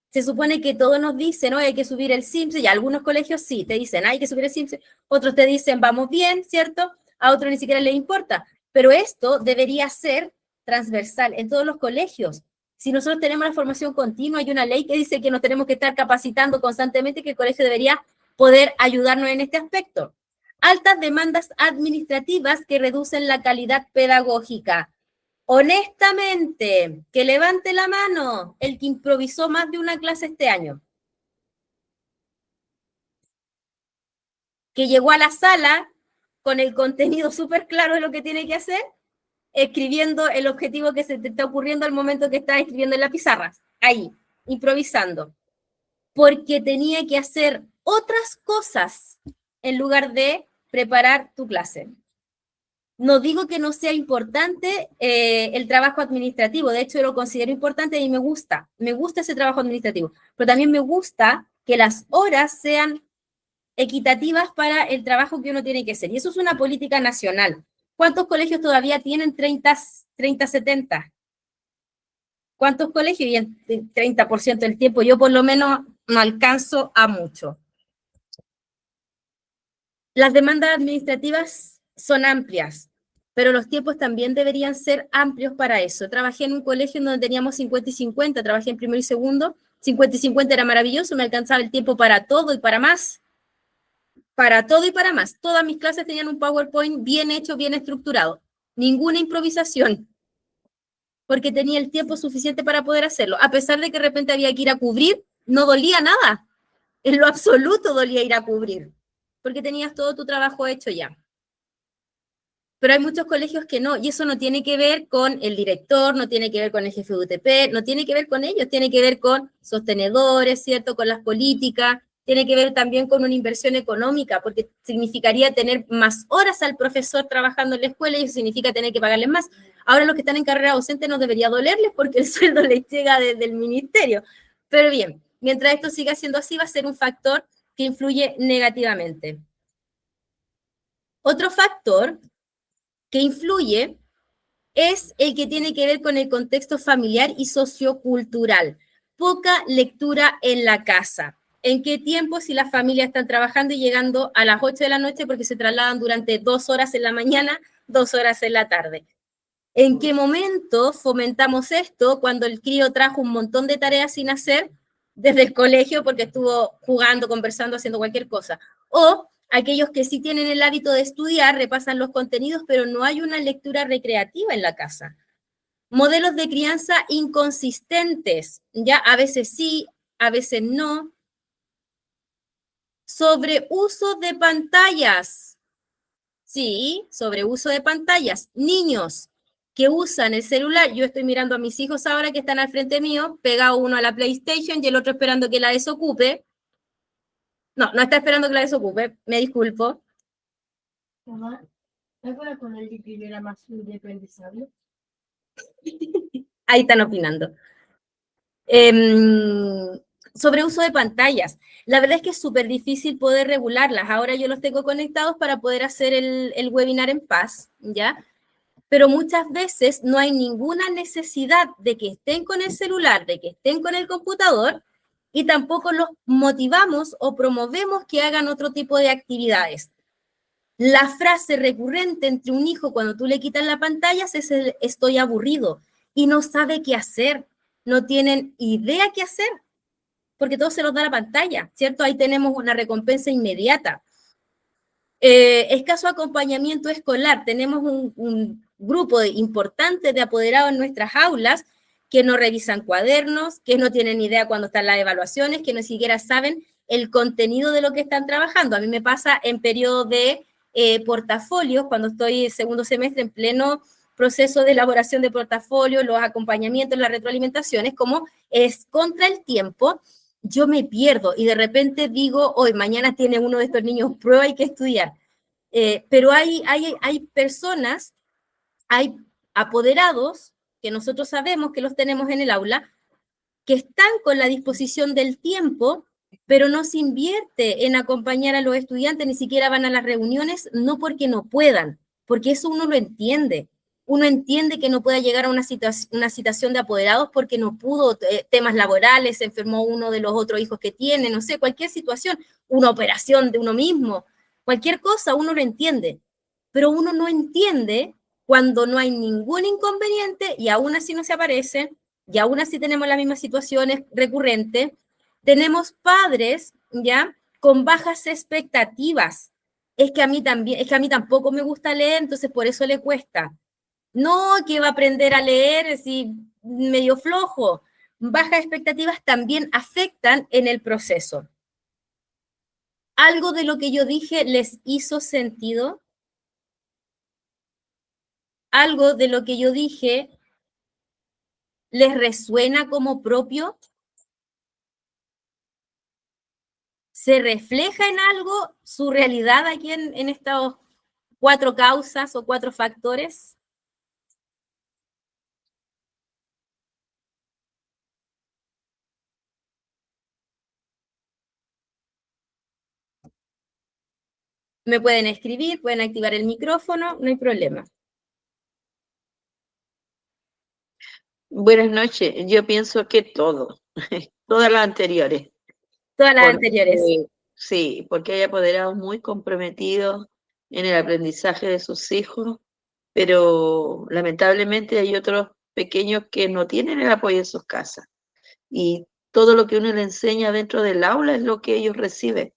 Se supone que todos nos dicen, ¿no? Hay que subir el CIMSE, y algunos colegios sí, te dicen, hay que subir el CIMSE, otros te dicen, vamos bien, ¿cierto? A otros ni siquiera les importa. Pero esto debería ser transversal en todos los colegios. Si nosotros tenemos la formación continua, hay una ley que dice que nos tenemos que estar capacitando constantemente, que el colegio debería poder ayudarnos en este aspecto. Altas demandas administrativas que reducen la calidad pedagógica. Honestamente, que levante la mano el que improvisó más de una clase este año. Que llegó a la sala con el contenido súper claro de lo que tiene que hacer, escribiendo el objetivo que se te está ocurriendo al momento que estás escribiendo en la pizarra. Ahí, improvisando. Porque tenía que hacer otras cosas en lugar de preparar tu clase. No digo que no sea importante el trabajo administrativo, de hecho yo lo considero importante y me gusta ese trabajo administrativo, pero también me gusta que las horas sean equitativas para el trabajo que uno tiene que hacer, y eso es una política nacional. ¿Cuántos colegios todavía tienen 30-70? ¿Cuántos colegios? Y el 30% del tiempo yo por lo menos no alcanzo a mucho. Las demandas administrativas son amplias, pero los tiempos también deberían ser amplios para eso. Trabajé en un colegio donde teníamos 50 y 50, trabajé en primero y segundo, 50 y 50 era maravilloso, me alcanzaba el tiempo para todo y para más, para todo y para más. Todas mis clases tenían un PowerPoint bien hecho, bien estructurado. Ninguna improvisación, porque tenía el tiempo suficiente para poder hacerlo. A pesar de que de repente había que ir a cubrir, no dolía nada. En lo absoluto dolía ir a cubrir, porque tenías todo tu trabajo hecho ya. Pero hay muchos colegios que no, y eso no tiene que ver con el director, no tiene que ver con el jefe de UTP, no tiene que ver con ellos, tiene que ver con sostenedores, ¿cierto? Con las políticas, tiene que ver también con una inversión económica, porque significaría tener más horas al profesor trabajando en la escuela y eso significa tener que pagarles más. Ahora los que están en carrera docente no debería dolerles porque el sueldo les llega desde el ministerio. Pero bien, mientras esto siga siendo así, va a ser un factor que influye negativamente. Otro factor que influye es el que tiene que ver con el contexto familiar y sociocultural. Poca lectura en la casa. ¿En qué tiempo si las familias están trabajando y llegando a las 8 de la noche porque se trasladan durante 2 horas en la mañana, 2 horas en la tarde? ¿En qué momento fomentamos esto cuando el crío trajo un montón de tareas sin hacer desde el colegio porque estuvo jugando, conversando, haciendo cualquier cosa? O aquellos que sí tienen el hábito de estudiar, repasan los contenidos, pero no hay una lectura recreativa en la casa. Modelos de crianza inconsistentes, ya a veces sí, a veces no. Sobreuso de pantallas. Sí, sobreuso de pantallas. Niños que usan el celular, yo estoy mirando a mis hijos ahora que están al frente mío, pegado uno a la PlayStation y el otro esperando que la desocupe. No, no está esperando que la desocupe, me disculpo. Mamá, ¿te acuerdas cuando el que era más independizable? Ahí están opinando. Sobre uso de pantallas. La verdad es que es súper difícil poder regularlas. Ahora yo los tengo conectados para poder hacer el webinar en paz, ¿ya? Pero muchas veces no hay ninguna necesidad de que estén con el celular, de que estén con el computador, y tampoco los motivamos o promovemos que hagan otro tipo de actividades. La frase recurrente entre un hijo cuando tú le quitas la pantalla es el estoy aburrido y no sabe qué hacer, no tienen idea qué hacer, porque todo se los da la pantalla, ¿cierto? Ahí tenemos una recompensa inmediata. Escaso acompañamiento escolar. Tenemos un grupo importante de apoderados en nuestras aulas que no revisan cuadernos, que no tienen idea cuando están las evaluaciones, que no siquiera saben el contenido de lo que están trabajando. A mí me pasa en periodo de portafolios, cuando estoy en segundo semestre en pleno proceso de elaboración de portafolio, los acompañamientos, las retroalimentaciones, como es contra el tiempo, yo me pierdo y de repente digo, hoy mañana tiene uno de estos niños prueba, hay que estudiar. Pero hay personas, hay apoderados que nosotros sabemos que los tenemos en el aula, que están con la disposición del tiempo, pero no se invierte en acompañar a los estudiantes, ni siquiera van a las reuniones, no porque no puedan, porque eso uno lo entiende. Uno entiende que no pueda llegar a una citación de apoderados porque no pudo, temas laborales, se enfermó uno de los otros hijos que tiene, no sé, cualquier situación, una operación de uno mismo, cualquier cosa, uno lo entiende, pero uno no entiende cuando no hay ningún inconveniente y aún así no se aparece, y aún así tenemos las mismas situaciones recurrentes, tenemos padres, ¿ya? Con bajas expectativas. Es que a mí también, es que a mí tampoco me gusta leer, entonces por eso le cuesta. No, que va a aprender a leer, si medio flojo. Bajas expectativas también afectan en el proceso. ¿Algo de lo que yo dije les hizo sentido? ¿Algo de lo que yo dije les resuena como propio? ¿Se refleja en algo su realidad aquí en estas 4 causas o 4 factores? Me pueden escribir, pueden activar el micrófono, no hay problema. Buenas noches. Yo pienso que todo, todas las anteriores. Todas las Porque, anteriores. sí, porque hay apoderados muy comprometidos en el aprendizaje de sus hijos, pero lamentablemente hay otros pequeños que no tienen el apoyo en sus casas. Y todo lo que uno le enseña dentro del aula es lo que ellos reciben.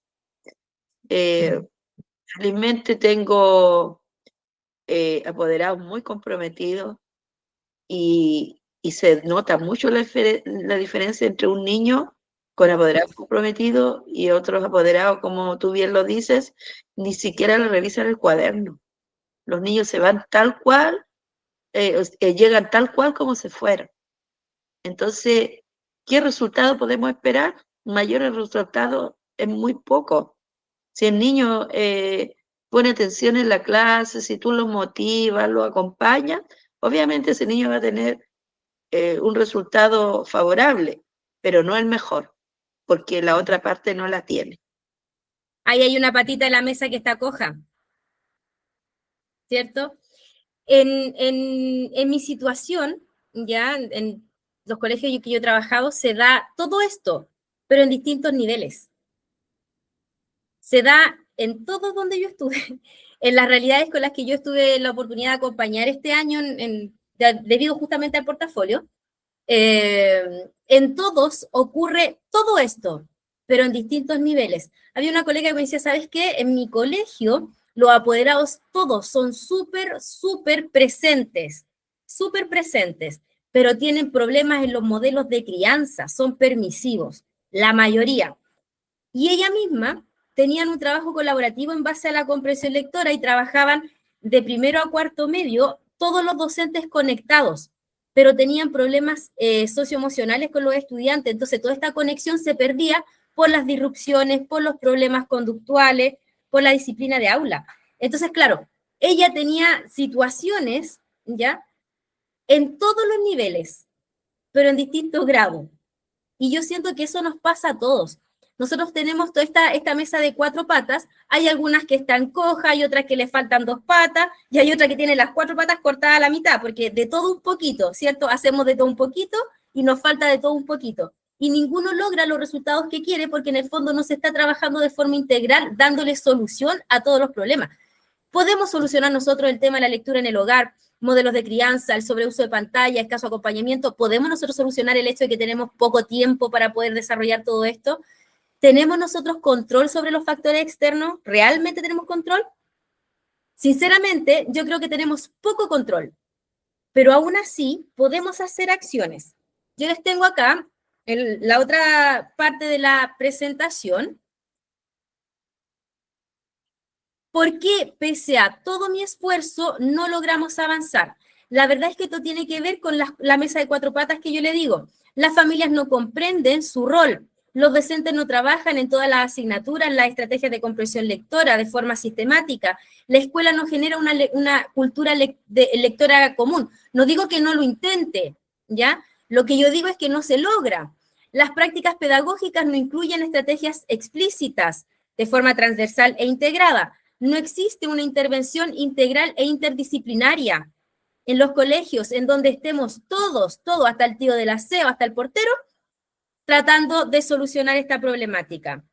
Felizmente tengo apoderados muy comprometidos y se nota mucho la diferencia entre un niño con apoderados comprometidos y otros apoderados, como tú bien lo dices, ni siquiera le revisan el cuaderno. Los niños se van tal cual, llegan tal cual como se fueron. Entonces, ¿qué resultado podemos esperar? Mayores resultados en muy poco. Si el niño pone atención en la clase, si tú lo motivas, lo acompañas, obviamente ese niño va a tener un resultado favorable, pero no el mejor, porque la otra parte no la tiene. Ahí hay una patita de la mesa que está coja, ¿cierto? En mi situación, ya en los colegios que yo he trabajado, se da todo esto, pero en distintos niveles. Se da en todo donde yo estuve, en las realidades con las que yo tuve la oportunidad de acompañar este año, debido justamente al portafolio. En todos ocurre todo esto, pero en distintos niveles. Había una colega que me decía, ¿sabes qué? En mi colegio los apoderados todos son súper presentes, pero tienen problemas en los modelos de crianza, son permisivos, la mayoría. Y ella misma tenían un trabajo colaborativo en base a la comprensión lectora y trabajaban de primero a cuarto medio todos los docentes conectados, pero tenían problemas socioemocionales con los estudiantes, entonces toda esta conexión se perdía por las disrupciones, por los problemas conductuales, por la disciplina de aula. Entonces, claro, ella tenía situaciones, ¿ya? En todos los niveles, pero en distintos grados. Y yo siento que eso nos pasa a todos. Nosotros tenemos toda esta mesa de 4 patas, hay algunas que están cojas, hay otras que le faltan 2 patas, y hay otra que tiene las 4 patas cortadas a la mitad, porque de todo un poquito, ¿cierto? Hacemos de todo un poquito y nos falta de todo un poquito. Y ninguno logra los resultados que quiere porque en el fondo no se está trabajando de forma integral, dándole solución a todos los problemas. Podemos solucionar nosotros el tema de la lectura en el hogar, modelos de crianza, el sobreuso de pantalla, escaso acompañamiento. ¿Podemos nosotros solucionar el hecho de que tenemos poco tiempo para poder desarrollar todo esto? ¿Tenemos nosotros control sobre los factores externos? ¿Realmente tenemos control? Sinceramente, yo creo que tenemos poco control, pero aún así podemos hacer acciones. Yo les tengo acá la otra parte de la presentación. ¿Por qué, pese a todo mi esfuerzo, no logramos avanzar? La verdad es que esto tiene que ver con la mesa de 4 patas que yo le digo. Las familias no comprenden su rol. Los docentes no trabajan en todas las asignaturas, las estrategias de comprensión lectora de forma sistemática. La escuela no genera una cultura lectora común. No digo que no lo intente, ¿ya? Lo que yo digo es que no se logra. Las prácticas pedagógicas no incluyen estrategias explícitas de forma transversal e integrada. No existe una intervención integral e interdisciplinaria en los colegios en donde estemos todos, hasta el tío del aseo, hasta el portero, tratando de solucionar esta problemática.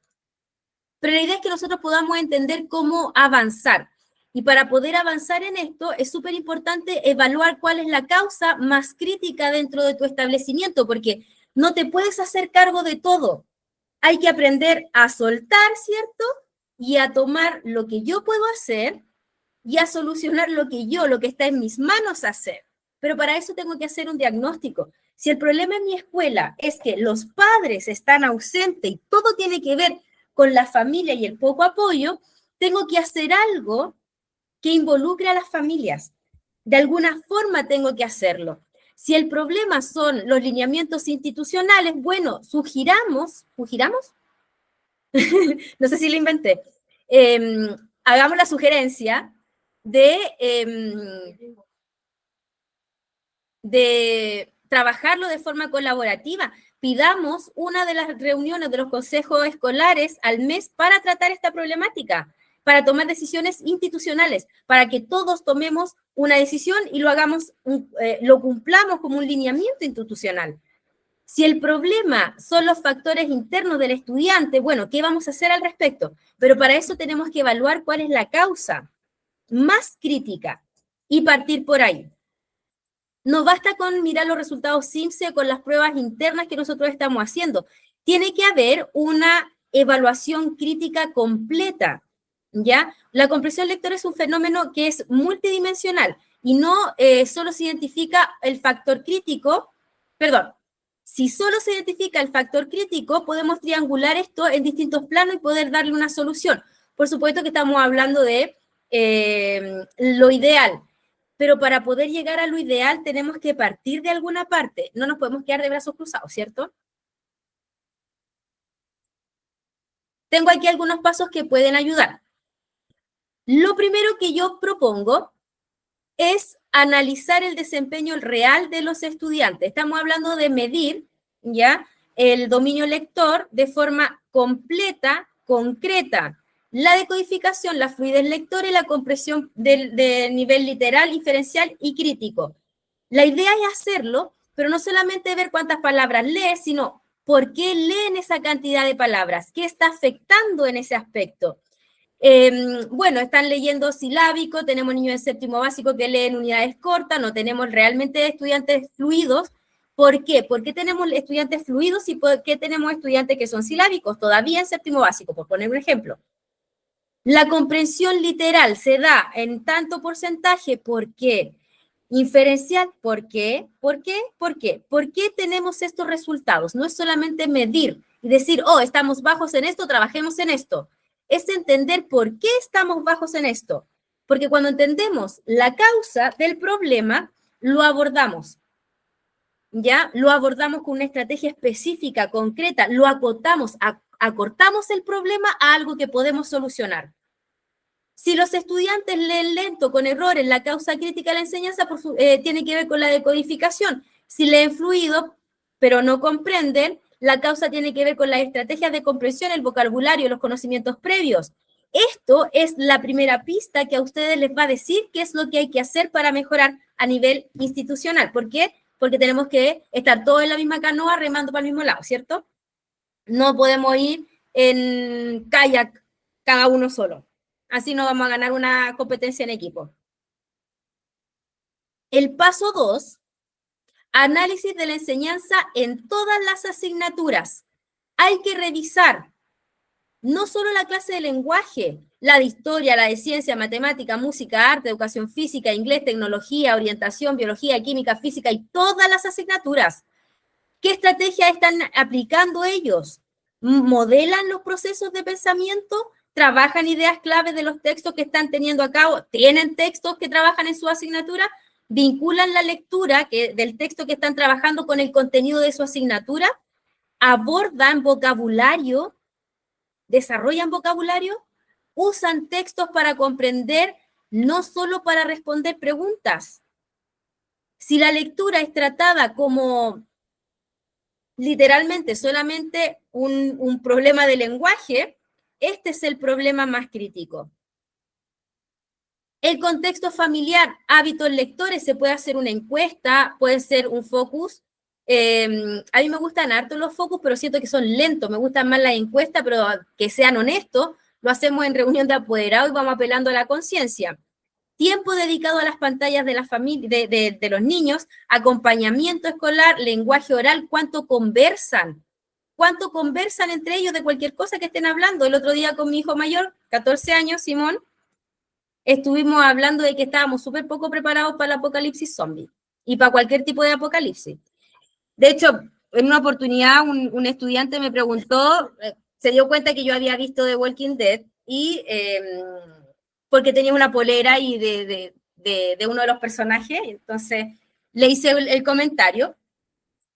Pero la idea es que nosotros podamos entender cómo avanzar. Y para poder avanzar en esto es súper importante evaluar cuál es la causa más crítica dentro de tu establecimiento, porque no te puedes hacer cargo de todo. Hay que aprender a soltar, ¿cierto? Y a tomar lo que yo puedo hacer y a solucionar lo que está en mis manos hacer. Pero para eso tengo que hacer un diagnóstico. Si el problema en mi escuela es que los padres están ausentes y todo tiene que ver con la familia y el poco apoyo, tengo que hacer algo que involucre a las familias. De alguna forma tengo que hacerlo. Si el problema son los lineamientos institucionales, bueno, sugiramos, no sé si lo inventé, hagamos la sugerencia de trabajarlo de forma colaborativa. Pidamos una de las reuniones de los consejos escolares al mes para tratar esta problemática, para tomar decisiones institucionales, para que todos tomemos una decisión y lo hagamos, lo cumplamos como un lineamiento institucional. Si el problema son los factores internos del estudiante, bueno, ¿qué vamos a hacer al respecto? Pero para eso tenemos que evaluar cuál es la causa más crítica y partir por ahí. No basta con mirar los resultados SIMSE con las pruebas internas que nosotros estamos haciendo. Tiene que haber una evaluación crítica completa. ¿ya? La comprensión lectora es un fenómeno que es multidimensional y no solo se identifica el factor crítico, perdón, si solo se identifica el factor crítico, podemos triangular esto en distintos planos y poder darle una solución. Por supuesto que estamos hablando de lo ideal, pero para poder llegar a lo ideal tenemos que partir de alguna parte. No nos podemos quedar de brazos cruzados, ¿cierto? Tengo aquí algunos pasos que pueden ayudar. Lo primero que yo propongo es analizar el desempeño real de los estudiantes. Estamos hablando de medir, ¿ya?, el dominio lector de forma completa, concreta. La decodificación, la fluidez lectora y la comprensión de nivel literal, inferencial y crítico. La idea es hacerlo, pero no solamente ver cuántas palabras lee, sino por qué leen esa cantidad de palabras, qué está afectando en ese aspecto. Bueno, están leyendo silábico, tenemos niños en séptimo básico que leen unidades cortas, no tenemos realmente estudiantes fluidos. ¿Por qué? ¿Por qué tenemos estudiantes fluidos y por qué tenemos estudiantes que son silábicos todavía en séptimo básico? Por poner un ejemplo. La comprensión literal se da en tanto porcentaje, ¿por qué? Inferencial, ¿por qué? ¿Por qué? ¿Por qué? ¿Por qué tenemos estos resultados? No es solamente medir y decir, oh, estamos bajos en esto, trabajemos en esto. Es entender por qué estamos bajos en esto. Porque cuando entendemos la causa del problema, lo abordamos. ¿Ya? Lo abordamos con una estrategia específica, concreta, lo acotamos, acortamos el problema a algo que podemos solucionar. Si los estudiantes leen lento, con errores, la causa crítica de la enseñanza tiene que ver con la decodificación. Si leen fluido, pero no comprenden, la causa tiene que ver con las estrategias de comprensión, el vocabulario, los conocimientos previos. Esto es la primera pista que a ustedes les va a decir qué es lo que hay que hacer para mejorar a nivel institucional. ¿Por qué? Porque tenemos que estar todos en la misma canoa remando para el mismo lado, ¿cierto? No podemos ir en kayak cada uno solo. Así no vamos a ganar una competencia en equipo. El paso 2, análisis de la enseñanza en todas las asignaturas. Hay que revisar no solo la clase de lenguaje, la de historia, la de ciencia, matemática, música, arte, educación física, inglés, tecnología, orientación, biología, química, física y todas las asignaturas. ¿Qué estrategias están aplicando ellos? ¿Modelan los procesos de pensamiento? ¿Trabajan ideas claves de los textos que están teniendo a cabo? ¿Tienen textos que trabajan en su asignatura? ¿Vinculan la lectura del texto que están trabajando con el contenido de su asignatura? ¿Abordan vocabulario? ¿Desarrollan vocabulario? ¿Usan textos para comprender, no solo para responder preguntas? Si la lectura es tratada como literalmente solamente un problema de lenguaje, este es el problema más crítico. El contexto familiar, hábitos lectores, se puede hacer una encuesta, puede ser un focus. A mí me gustan harto los focus, pero siento que son lentos, me gustan más las encuestas, pero que sean honestos, lo hacemos en reunión de apoderados y vamos apelando a la conciencia. Tiempo dedicado a las pantallas de la familia, de los niños, acompañamiento escolar, lenguaje oral, cuánto conversan entre ellos de cualquier cosa que estén hablando. El otro día con mi hijo mayor, 14 años, Simón, estuvimos hablando de que estábamos súper poco preparados para el apocalipsis zombie y para cualquier tipo de apocalipsis. De hecho, en una oportunidad un estudiante me preguntó, se dio cuenta que yo había visto The Walking Dead y porque tenía una polera y de uno de los personajes, entonces le hice el comentario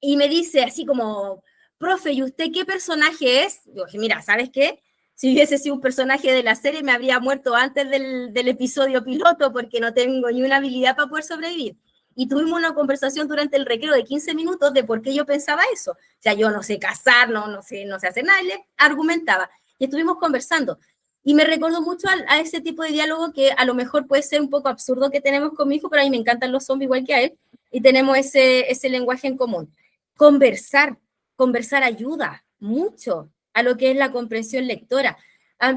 y me dice así como, profe, ¿y usted qué personaje es? Yo dije, mira, ¿sabes qué? Si hubiese sido un personaje de la serie me habría muerto antes del episodio piloto porque no tengo ni una habilidad para poder sobrevivir. Y tuvimos una conversación durante el recreo de 15 minutos de por qué yo pensaba eso. O sea, yo no sé cazar, no sé hacer nada, y le argumentaba. Y estuvimos conversando. Y me recordó mucho a ese tipo de diálogo que a lo mejor puede ser un poco absurdo que tenemos con mi hijo, pero a mí me encantan los zombies igual que a él, y tenemos ese lenguaje en común. Conversar ayuda mucho a lo que es la comprensión lectora.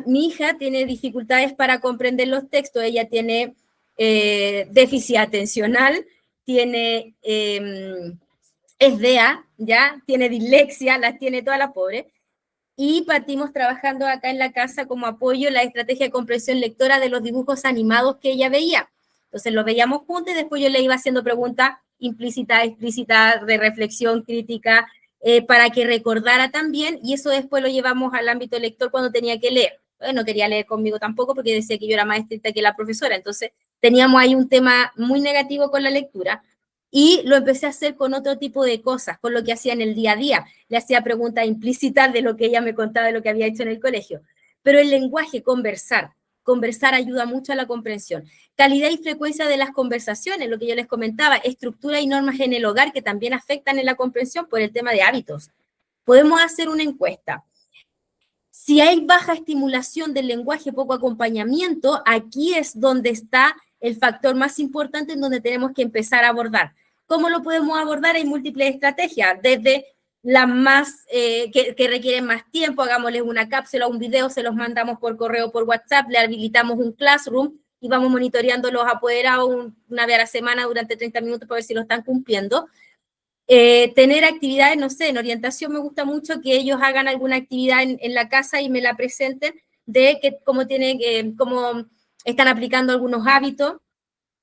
Mi hija tiene dificultades para comprender los textos, ella tiene déficit atencional, tiene ESDEA, ¿ya? Tiene dislexia, las tiene todas las pobres. y partimos trabajando acá en la casa como apoyo la estrategia de comprensión lectora de los dibujos animados que ella veía. Entonces los veíamos juntos y después yo le iba haciendo preguntas implícitas, explícitas, de reflexión crítica, para que recordara también, y eso después lo llevamos al ámbito lector cuando tenía que leer. No quería leer conmigo tampoco porque decía que yo era más estricta que la profesora, entonces teníamos ahí un tema muy negativo con la lectura, y lo empecé a hacer con otro tipo de cosas, con lo que hacía en el día a día. Le hacía preguntas implícitas de lo que ella me contaba de lo que había hecho en el colegio. Pero el lenguaje, conversar ayuda mucho a la comprensión. Calidad y frecuencia de las conversaciones, lo que yo les comentaba, estructura y normas en el hogar que también afectan en la comprensión por el tema de hábitos. Podemos hacer una encuesta. Si hay baja estimulación del lenguaje, poco acompañamiento, aquí es donde está el factor más importante en donde tenemos que empezar a abordar. ¿Cómo lo podemos abordar? Hay múltiples estrategias, desde las más que requieren más tiempo, hagámosles una cápsula, un video, se los mandamos por correo, por WhatsApp, le habilitamos un classroom y vamos monitoreando los apoderados una vez a la semana durante 30 minutos para ver si lo están cumpliendo. Tener actividades, no sé, en orientación me gusta mucho que ellos hagan alguna actividad en la casa y me la presenten de que, cómo están aplicando algunos hábitos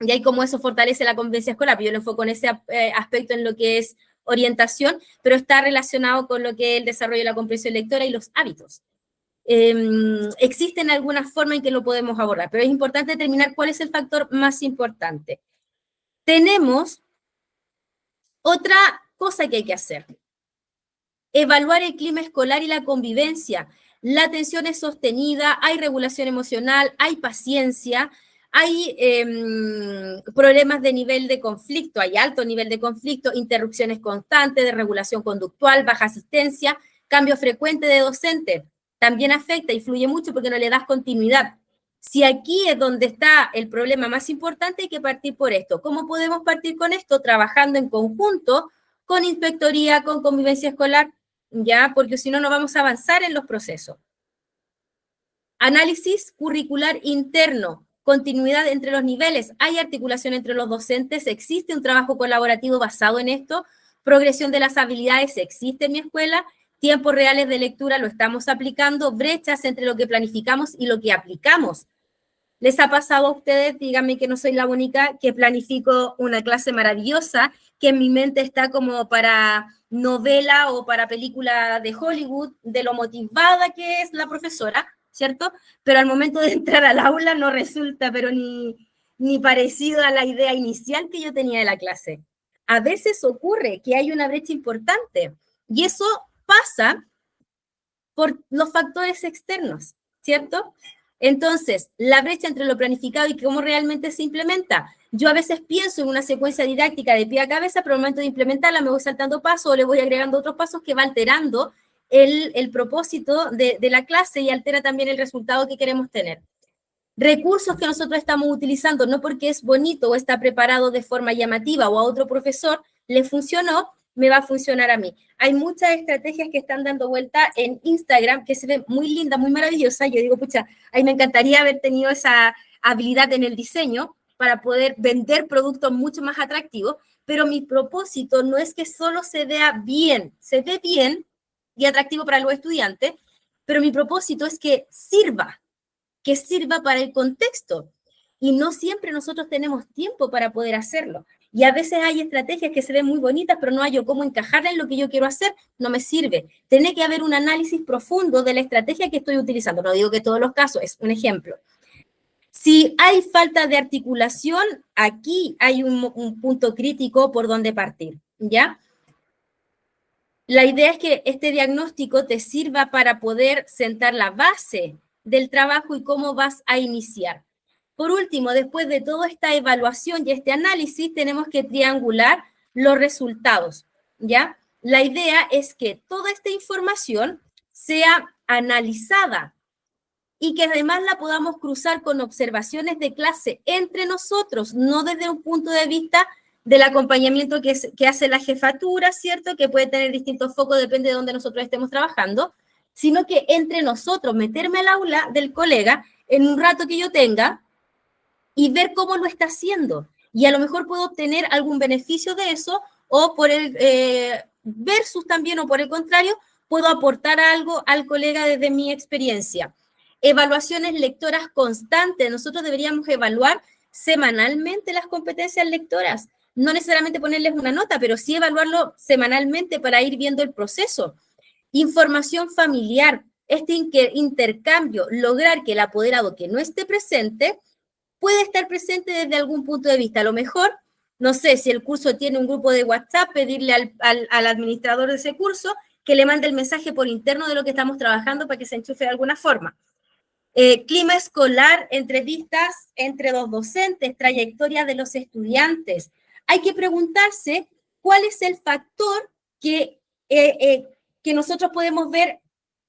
y ahí cómo eso fortalece la convivencia escolar. Yo lo enfoco en ese aspecto en lo que es orientación, pero está relacionado con lo que es el desarrollo de la comprensión lectora y los hábitos. Existen algunas formas en que lo podemos abordar, pero es importante determinar cuál es el factor más importante. Tenemos otra cosa que hay que hacer. Evaluar el clima escolar y la convivencia. La atención es sostenida, hay regulación emocional, hay paciencia, hay problemas de nivel de conflicto, hay alto nivel de conflicto, interrupciones constantes, de regulación conductual, baja asistencia, cambio frecuente de docente. También afecta, influye mucho porque no le das continuidad. Si aquí es donde está el problema más importante, hay que partir por esto. ¿Cómo podemos partir con esto? Trabajando en conjunto con inspectoría, con convivencia escolar, ¿ya? Porque si no, no vamos a avanzar en los procesos. Análisis curricular interno, continuidad entre los niveles, hay articulación entre los docentes, existe un trabajo colaborativo basado en esto, progresión de las habilidades existe en mi escuela, tiempos reales de lectura lo estamos aplicando, brechas entre lo que planificamos y lo que aplicamos. ¿Les ha pasado a ustedes? Díganme que no soy la única, que planifico una clase maravillosa, que en mi mente está como para novela o para película de Hollywood, de lo motivada que es la profesora, ¿cierto? Pero al momento de entrar al aula no resulta, pero ni parecido a la idea inicial que yo tenía de la clase. A veces ocurre que hay una brecha importante y eso pasa por los factores externos, ¿cierto? Entonces, la brecha entre lo planificado y cómo realmente se implementa. Yo a veces pienso en una secuencia didáctica de pie a cabeza, pero al momento de implementarla me voy saltando pasos o le voy agregando otros pasos que va alterando el propósito de la clase y altera también el resultado que queremos tener. Recursos que nosotros estamos utilizando, no porque es bonito o está preparado de forma llamativa o a otro profesor le funcionó, me va a funcionar a mí. Hay muchas estrategias que están dando vuelta en Instagram que se ven muy lindas, muy maravillosas. Yo digo, pucha, ahí me encantaría haber tenido esa habilidad en el diseño para poder vender productos mucho más atractivos, pero mi propósito no es que solo se vea bien, se ve bien y atractivo para los estudiantes, pero mi propósito es que sirva para el contexto. Y no siempre nosotros tenemos tiempo para poder hacerlo. Y a veces hay estrategias que se ven muy bonitas, pero no hay cómo encajarla en lo que yo quiero hacer, no me sirve. Tiene que haber un análisis profundo de la estrategia que estoy utilizando. No digo que todos los casos, es un ejemplo. Si hay falta de articulación, aquí hay un punto crítico por donde partir, ¿ya? La idea es que este diagnóstico te sirva para poder sentar la base del trabajo y cómo vas a iniciar. Por último, después de toda esta evaluación y este análisis, tenemos que triangular los resultados, ¿ya? La idea es que toda esta información sea analizada y que además la podamos cruzar con observaciones de clase entre nosotros, no desde un punto de vista del acompañamiento que hace la jefatura, ¿cierto? Que puede tener distintos focos, depende de dónde nosotros estemos trabajando, sino que entre nosotros, meterme al aula del colega en un rato que yo tenga y ver cómo lo está haciendo. Y a lo mejor puedo obtener algún beneficio de eso o por el versus también, o por el contrario, puedo aportar algo al colega desde mi experiencia. Evaluaciones lectoras constantes. Nosotros deberíamos evaluar semanalmente las competencias lectoras. No necesariamente ponerles una nota, pero sí evaluarlo semanalmente para ir viendo el proceso. Información familiar. Este intercambio, lograr que el apoderado que no esté presente puede estar presente desde algún punto de vista. A lo mejor, no sé, si el curso tiene un grupo de WhatsApp, pedirle al administrador de ese curso que le mande el mensaje por interno de lo que estamos trabajando para que se enchufe de alguna forma. Clima escolar, entrevistas entre los docentes, trayectoria de los estudiantes. Hay que preguntarse cuál es el factor que nosotros podemos ver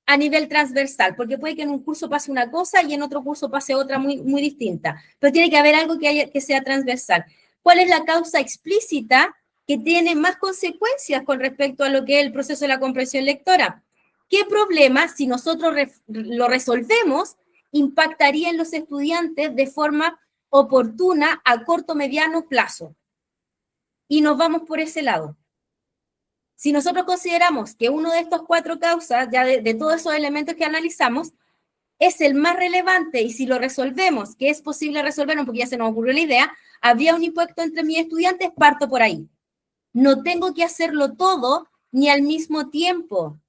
a nivel transversal, porque puede que en un curso pase una cosa y en otro curso pase otra muy, muy distinta, pero tiene que haber algo que sea transversal. ¿Cuál es la causa explícita que tiene más consecuencias con respecto a lo que es el proceso de la comprensión lectora? ¿Qué problema, si nosotros lo resolvemos, impactaría en los estudiantes de forma oportuna a corto, mediano plazo? Y nos vamos por ese lado. Si nosotros consideramos que uno de estos 4 causas, ya de todos esos elementos que analizamos, es el más relevante y si lo resolvemos, que es posible resolverlo porque ya se nos ocurrió la idea, habría un impacto entre mis estudiantes, parto por ahí. No tengo que hacerlo todo ni al mismo tiempo.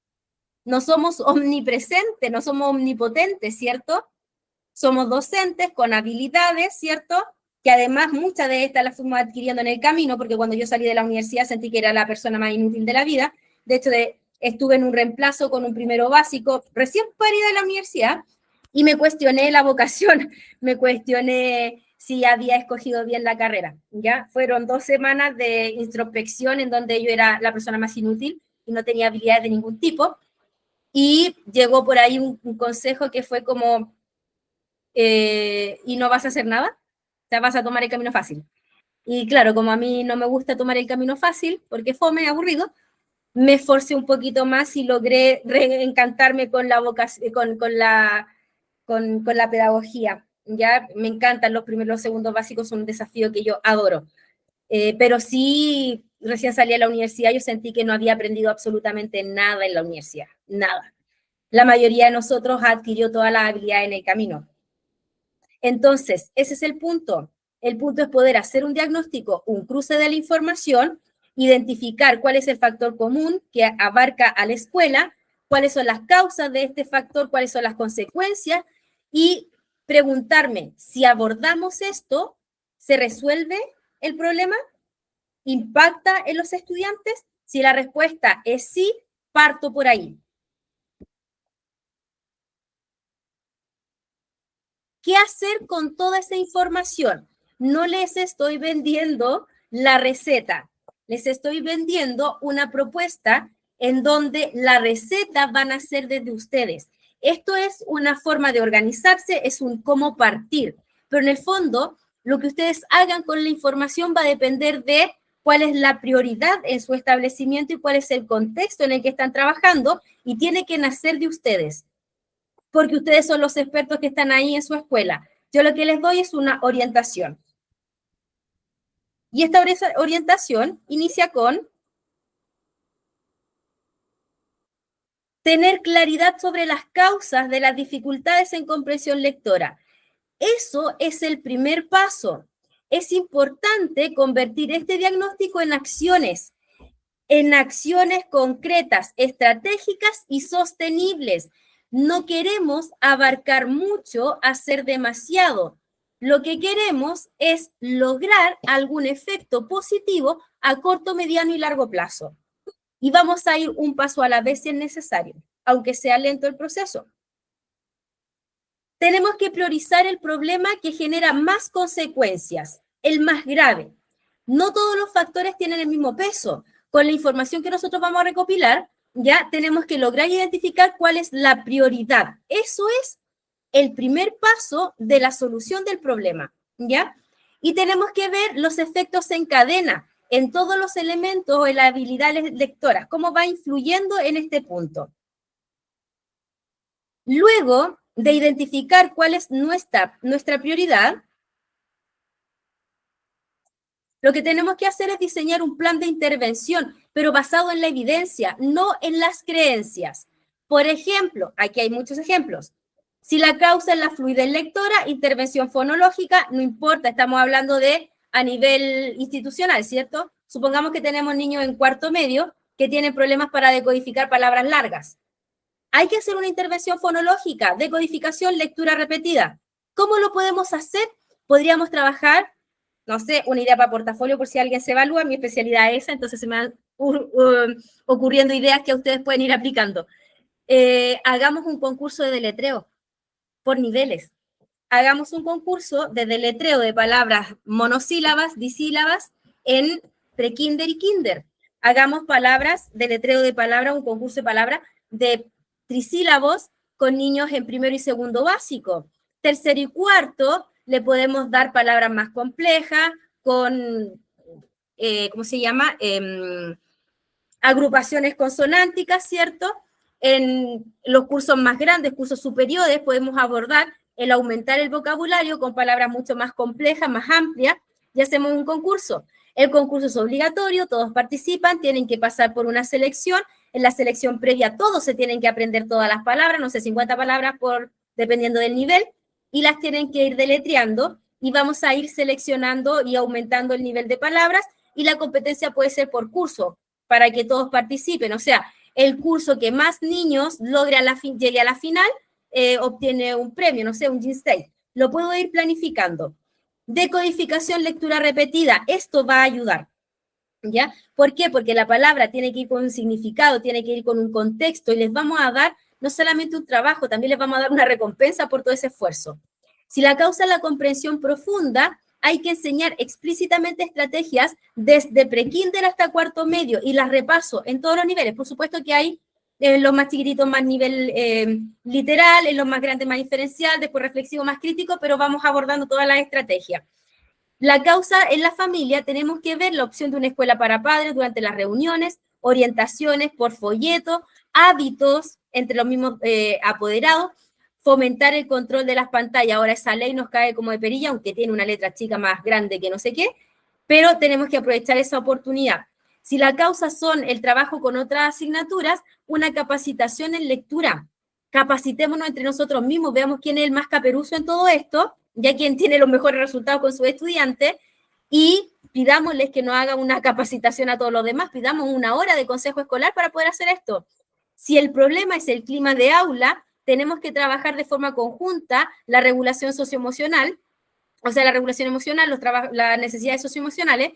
No somos omnipresentes, no somos omnipotentes, ¿cierto? Somos docentes con habilidades, ¿cierto? Que además muchas de estas las fuimos adquiriendo en el camino, porque cuando yo salí de la universidad sentí que era la persona más inútil de la vida. De hecho, estuve en un reemplazo con un primero básico, recién salida de la universidad, y me cuestioné la vocación, me cuestioné si había escogido bien la carrera, ¿ya? Fueron 2 semanas de introspección en donde yo era la persona más inútil y no tenía habilidades de ningún tipo, y llegó por ahí un consejo que fue como, ¿y no vas a hacer nada? O sea, vas a tomar el camino fácil. Y claro, como a mí no me gusta tomar el camino fácil, porque fome, aburrido, me esforcé un poquito más y logré reencantarme con la vocación, con la pedagogía. Ya me encantan los primeros, los segundos básicos, son un desafío que yo adoro. Pero sí, recién salí a la universidad, yo sentí que no había aprendido absolutamente nada en la universidad, nada. La mayoría de nosotros adquirió todas las habilidades en el camino. Entonces, ese es el punto. El punto es poder hacer un diagnóstico, un cruce de la información, identificar cuál es el factor común que abarca a la escuela, cuáles son las causas de este factor, cuáles son las consecuencias y preguntarme si abordamos esto, ¿se resuelve el problema? ¿Impacta en los estudiantes? Si la respuesta es sí, parto por ahí. ¿Qué hacer con toda esa información? No les estoy vendiendo la receta, les estoy vendiendo una propuesta en donde la receta van a ser desde ustedes. Esto es una forma de organizarse, es un cómo partir, pero en el fondo lo que ustedes hagan con la información va a depender de cuál es la prioridad en su establecimiento y cuál es el contexto en el que están trabajando y tiene que nacer de ustedes, porque ustedes son los expertos que están ahí en su escuela. Yo lo que les doy es una orientación. Y esta orientación inicia con tener claridad sobre las causas de las dificultades en comprensión lectora. Eso es el primer paso. Es importante convertir este diagnóstico en acciones concretas, estratégicas y sostenibles. No queremos abarcar mucho, hacer demasiado. Lo que queremos es lograr algún efecto positivo a corto, mediano y largo plazo. Y vamos a ir un paso a la vez si es necesario, aunque sea lento el proceso. Tenemos que priorizar el problema que genera más consecuencias, el más grave. No todos los factores tienen el mismo peso. Con la información que nosotros vamos a recopilar, ya tenemos que lograr identificar cuál es la prioridad. Eso es el primer paso de la solución del problema, ¿ya? Y tenemos que ver los efectos en cadena, en todos los elementos o en las habilidades lectoras, cómo va influyendo en este punto. Luego de identificar cuál es nuestra prioridad, lo que tenemos que hacer es diseñar un plan de intervención pero basado en la evidencia, no en las creencias. Por ejemplo, aquí hay muchos ejemplos. Si la causa es la fluidez lectora, intervención fonológica, no importa, estamos hablando de a nivel institucional, ¿cierto? Supongamos que tenemos niños en cuarto medio que tienen problemas para decodificar palabras largas. Hay que hacer una intervención fonológica, decodificación, lectura repetida. ¿Cómo lo podemos hacer? Podríamos trabajar, no sé, una idea para portafolio por si alguien se evalúa, mi especialidad es esa, entonces se me van ocurriendo ideas que ustedes pueden ir aplicando. Hagamos un concurso de deletreo por niveles. Hagamos un concurso de deletreo de palabras monosílabas, disílabas en prekinder y kinder. Hagamos palabras, deletreo de palabras, un concurso de palabras de trisílabos con niños en primero y segundo básico. Tercero y cuarto le podemos dar palabras más complejas con, ¿cómo se llama? Agrupaciones consonánticas, ¿cierto? En los cursos más grandes, cursos superiores, podemos abordar el aumentar el vocabulario con palabras mucho más complejas, más amplias, y hacemos un concurso. El concurso es obligatorio, todos participan, tienen que pasar por una selección. En la selección previa todos se tienen que aprender todas las palabras, no sé, 50 palabras dependiendo del nivel, y las tienen que ir deletreando, y vamos a ir seleccionando y aumentando el nivel de palabras, y la competencia puede ser por curso, para que todos participen. O sea, el curso que más niños logre llegue a la final obtiene un premio, no sé, un G-State. Lo puedo ir planificando. Decodificación, lectura repetida. Esto va a ayudar. ¿Ya? ¿Por qué? Porque la palabra tiene que ir con un significado, tiene que ir con un contexto y les vamos a dar no solamente un trabajo, también les vamos a dar una recompensa por todo ese esfuerzo. Si la causa es la comprensión profunda, hay que enseñar explícitamente estrategias desde prekinder hasta cuarto medio y las repaso en todos los niveles. Por supuesto que hay en los más chiquititos más nivel literal, en los más grandes más diferencial, después reflexivo más crítico, pero vamos abordando todas las estrategias. La causa en la familia, tenemos que ver la opción de una escuela para padres durante las reuniones, orientaciones por folleto, hábitos entre los mismos apoderados, fomentar el control de las pantallas. Ahora esa ley nos cae como de perilla, aunque tiene una letra chica más grande que no sé qué, pero tenemos que aprovechar esa oportunidad. Si la causa son el trabajo con otras asignaturas, una capacitación en lectura. Capacitémonos entre nosotros mismos, veamos quién es el más caperuzo en todo esto, ya quien tiene los mejores resultados con sus estudiantes, y pidámosles que nos hagan una capacitación a todos los demás, pidamos una hora de consejo escolar para poder hacer esto. Si el problema es el clima de aula, tenemos que trabajar de forma conjunta la regulación socioemocional, o sea, la regulación emocional, las necesidades socioemocionales,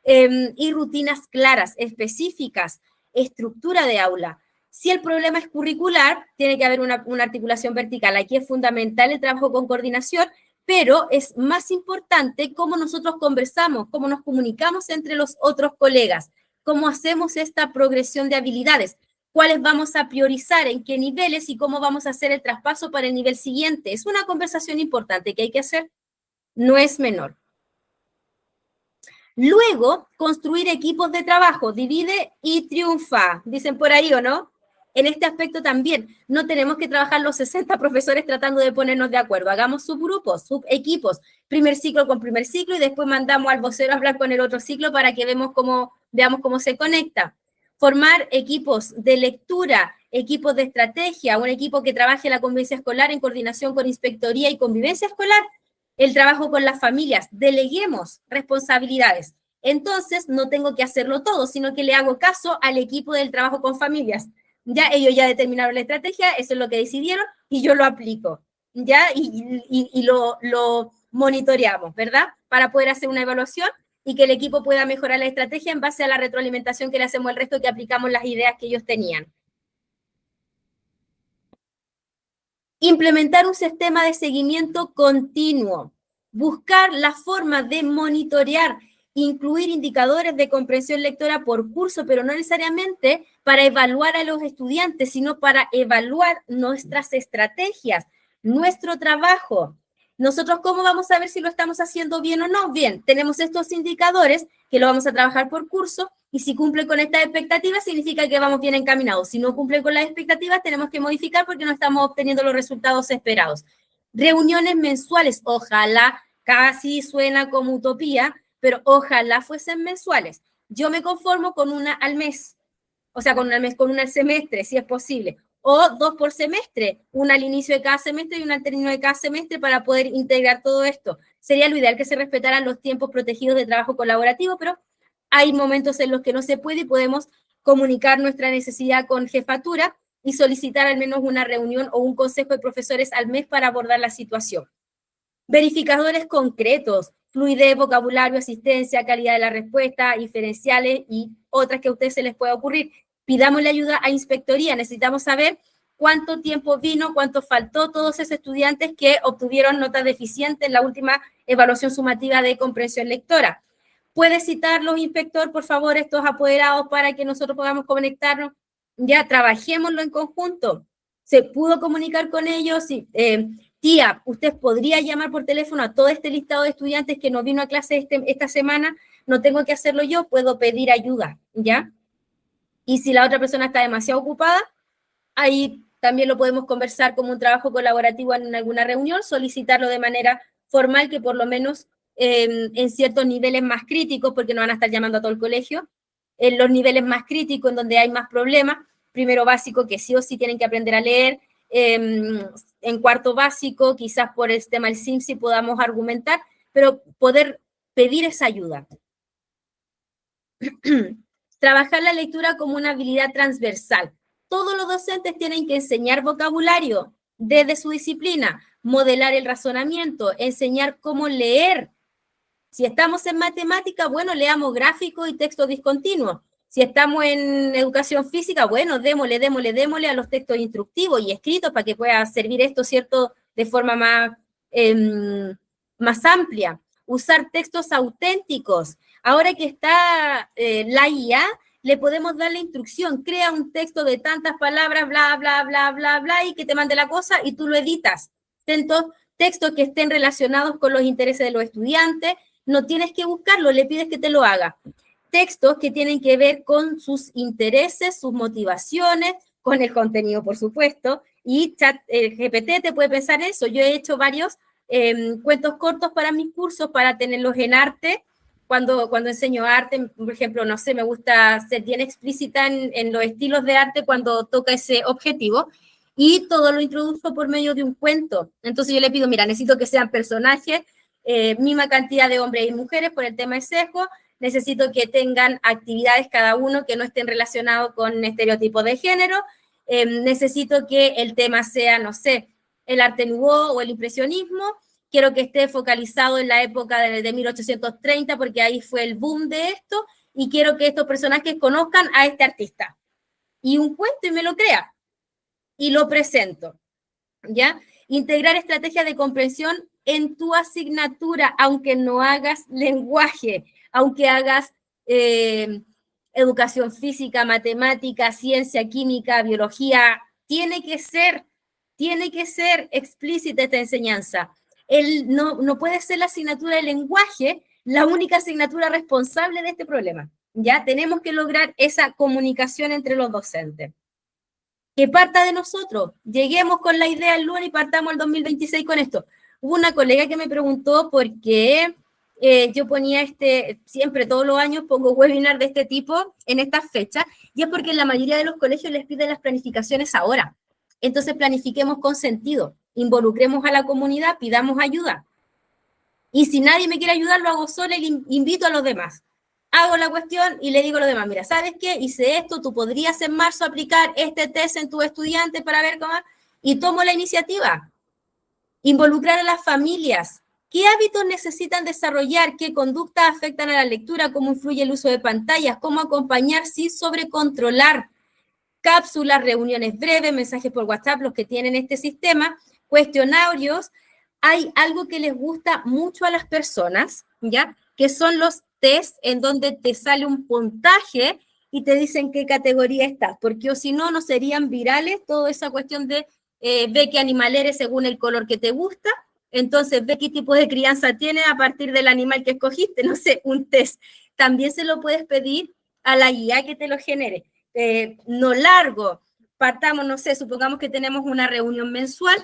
y rutinas claras, específicas, estructura de aula. Si el problema es curricular, tiene que haber una articulación vertical. Aquí es fundamental el trabajo con coordinación, pero es más importante cómo nosotros conversamos, cómo nos comunicamos entre los otros colegas, cómo hacemos esta progresión de habilidades, cuáles vamos a priorizar, en qué niveles y cómo vamos a hacer el traspaso para el nivel siguiente. Es una conversación importante que hay que hacer, no es menor. Luego, construir equipos de trabajo, divide y triunfa, dicen por ahí, ¿o no? En este aspecto también, no tenemos que trabajar los 60 profesores tratando de ponernos de acuerdo. Hagamos subgrupos, subequipos, primer ciclo con primer ciclo y después mandamos al vocero a hablar con el otro ciclo para que veamos cómo se conecta. Formar equipos de lectura, equipos de estrategia, un equipo que trabaje la convivencia escolar en coordinación con inspectoría y convivencia escolar, el trabajo con las familias, deleguemos responsabilidades. Entonces, no tengo que hacerlo todo, sino que le hago caso al equipo del trabajo con familias. Ya ellos ya determinaron la estrategia, eso es lo que decidieron y yo lo aplico, ¿ya? Y lo monitoreamos, ¿verdad? Para poder hacer una evaluación y que el equipo pueda mejorar la estrategia en base a la retroalimentación que le hacemos al resto, que aplicamos las ideas que ellos tenían. Implementar un sistema de seguimiento continuo, buscar la forma de monitorear, incluir indicadores de comprensión lectora por curso, pero no necesariamente para evaluar a los estudiantes, sino para evaluar nuestras estrategias, nuestro trabajo. Nosotros, ¿cómo vamos a ver si lo estamos haciendo bien o no? Bien, tenemos estos indicadores que lo vamos a trabajar por curso y si cumplen con estas expectativas significa que vamos bien encaminados. Si no cumplen con las expectativas tenemos que modificar porque no estamos obteniendo los resultados esperados. Reuniones mensuales, ojalá, casi suena como utopía, pero ojalá fuesen mensuales. yo me conformo con una al mes, o sea, con una al semestre, si es posible, o 2 por semestre, una al inicio de cada semestre y una al término de cada semestre para poder integrar todo esto. Sería lo ideal que se respetaran los tiempos protegidos de trabajo colaborativo, pero hay momentos en los que no se puede y podemos comunicar nuestra necesidad con jefatura y solicitar al menos una reunión o un consejo de profesores al mes para abordar la situación. Verificadores concretos, fluidez, vocabulario, asistencia, calidad de la respuesta, diferenciales y otras que a ustedes se les pueda ocurrir. Pidámosle ayuda a inspectoría, necesitamos saber cuánto tiempo vino, cuánto faltó todos esos estudiantes que obtuvieron notas deficientes en la última evaluación sumativa de comprensión lectora. ¿Puede citarlos, inspector, por favor, estos apoderados para que nosotros podamos conectarnos? Ya, trabajémoslo en conjunto. ¿Se pudo comunicar con ellos? Sí, tía, usted podría llamar por teléfono a todo este listado de estudiantes que no vino a clase esta semana, no tengo que hacerlo yo, puedo pedir ayuda, ¿ya? Y si la otra persona está demasiado ocupada, ahí también lo podemos conversar como un trabajo colaborativo en alguna reunión, solicitarlo de manera formal, que por lo menos en ciertos niveles más críticos, porque no van a estar llamando a todo el colegio, en los niveles más críticos, en donde hay más problemas, primero básico, que sí o sí tienen que aprender a leer, en cuarto básico, quizás por el tema del SIMSI podamos argumentar, pero poder pedir esa ayuda. Trabajar la lectura como una habilidad transversal. Todos los docentes tienen que enseñar vocabulario desde su disciplina, modelar el razonamiento, enseñar cómo leer. Si estamos en matemática, bueno, leamos gráficos y textos discontinuos. Si estamos en educación física, bueno, démosle a los textos instructivos y escritos para que pueda servir esto, ¿cierto?, de forma más amplia. Usar textos auténticos. Ahora que está la IA, le podemos dar la instrucción, crea un texto de tantas palabras, bla, bla, bla, bla, bla, y que te mande la cosa y tú lo editas. Textos que estén relacionados con los intereses de los estudiantes, no tienes que buscarlo, le pides que te lo haga. Textos que tienen que ver con sus intereses, sus motivaciones, con el contenido, por supuesto, y GPT te puede pensar eso. Yo he hecho varios cuentos cortos para mis cursos, para tenerlos en arte, cuando enseño arte, por ejemplo, no sé, me gusta ser bien explícita en los estilos de arte cuando toca ese objetivo, y todo lo introduzco por medio de un cuento. Entonces yo le pido, mira, necesito que sean personajes, misma cantidad de hombres y mujeres por el tema de sesgo, necesito que tengan actividades cada uno que no estén relacionados con estereotipos de género, necesito que el tema sea, no sé, el arte nouveau o el impresionismo, quiero que esté focalizado en la época de 1830 porque ahí fue el boom de esto, y quiero que estos personajes conozcan a este artista. Y un cuento y me lo crea, y lo presento, ¿ya? Integrar estrategias de comprensión en tu asignatura, aunque no hagas lenguaje, aunque hagas educación física, matemática, ciencia, química, biología, tiene que ser explícita esta enseñanza. No puede ser la asignatura de lenguaje la única asignatura responsable de este problema. Ya tenemos que lograr esa comunicación entre los docentes. Que parta de nosotros, lleguemos con la idea el lunes y partamos el 2026 con esto. Hubo una colega que me preguntó por qué yo ponía siempre todos los años pongo webinar de este tipo en estas fechas, y es porque en la mayoría de los colegios les piden las planificaciones ahora. Entonces planifiquemos con sentido, involucremos a la comunidad, pidamos ayuda. Y si nadie me quiere ayudar, lo hago sola y invito a los demás. Hago la cuestión y le digo a los demás, mira, ¿sabes qué? Hice esto, tú podrías en marzo aplicar este test en tus estudiantes para ver cómo, y tomo la iniciativa. Involucrar a las familias. ¿Qué hábitos necesitan desarrollar? ¿Qué conductas afectan a la lectura? ¿Cómo influye el uso de pantallas? ¿Cómo acompañar sin sobrecontrolar? Cápsulas, reuniones breves, mensajes por WhatsApp, los que tienen este sistema, cuestionarios. Hay algo que les gusta mucho a las personas, ¿ya? Que son los test en donde te sale un puntaje y te dicen qué categoría estás, porque o si no, no serían virales toda esa cuestión de ve qué animal eres según el color que te gusta, entonces ve qué tipo de crianza tienes a partir del animal que escogiste, no sé, un test. También se lo puedes pedir a la guía que te lo genere. No largo, partamos, no sé, supongamos que tenemos una reunión mensual,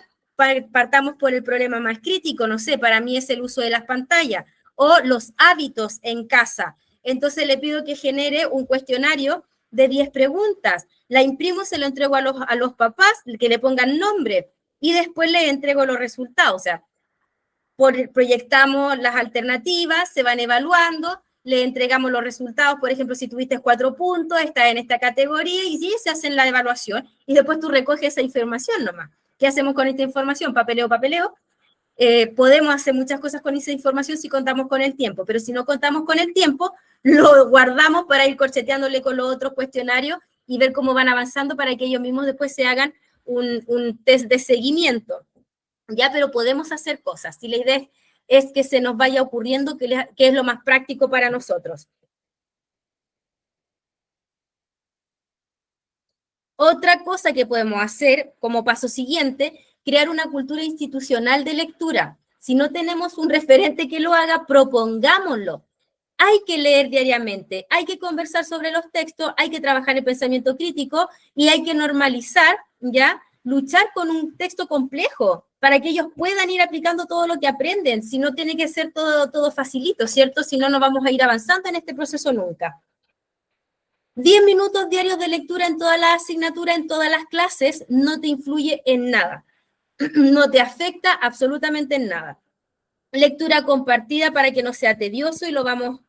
partamos por el problema más crítico, no sé, para mí es el uso de las pantallas, o los hábitos en casa. Entonces le pido que genere un cuestionario de 10 preguntas. La imprimo, se lo entrego a los papás, que le pongan nombre, y después le entrego los resultados. O sea, proyectamos las alternativas, se van evaluando, le entregamos los resultados, por ejemplo, si tuviste 4 puntos, está en esta categoría, y sí, se hacen la evaluación, y después tú recoges esa información nomás. ¿Qué hacemos con esta información? Papeleo, papeleo. Podemos hacer muchas cosas con esa información si contamos con el tiempo, pero si no contamos con el tiempo, lo guardamos para ir corcheteándole con los otros cuestionarios y ver cómo van avanzando para que ellos mismos después se hagan un test de seguimiento. Ya, pero podemos hacer cosas. Si la idea es que se nos vaya ocurriendo qué es lo más práctico para nosotros. Otra cosa que podemos hacer como paso siguiente, crear una cultura institucional de lectura. Si no tenemos un referente que lo haga, propongámoslo. Hay que leer diariamente, hay que conversar sobre los textos, hay que trabajar el pensamiento crítico y hay que normalizar, ¿ya? Luchar con un texto complejo para que ellos puedan ir aplicando todo lo que aprenden. Si no tiene que ser todo facilito, ¿cierto? Si no, no vamos a ir avanzando en este proceso nunca. 10 minutos diarios de lectura en todas las asignaturas, en todas las clases, no te influye en nada. No te afecta absolutamente en nada. Lectura compartida para que no sea tedioso y lo vamos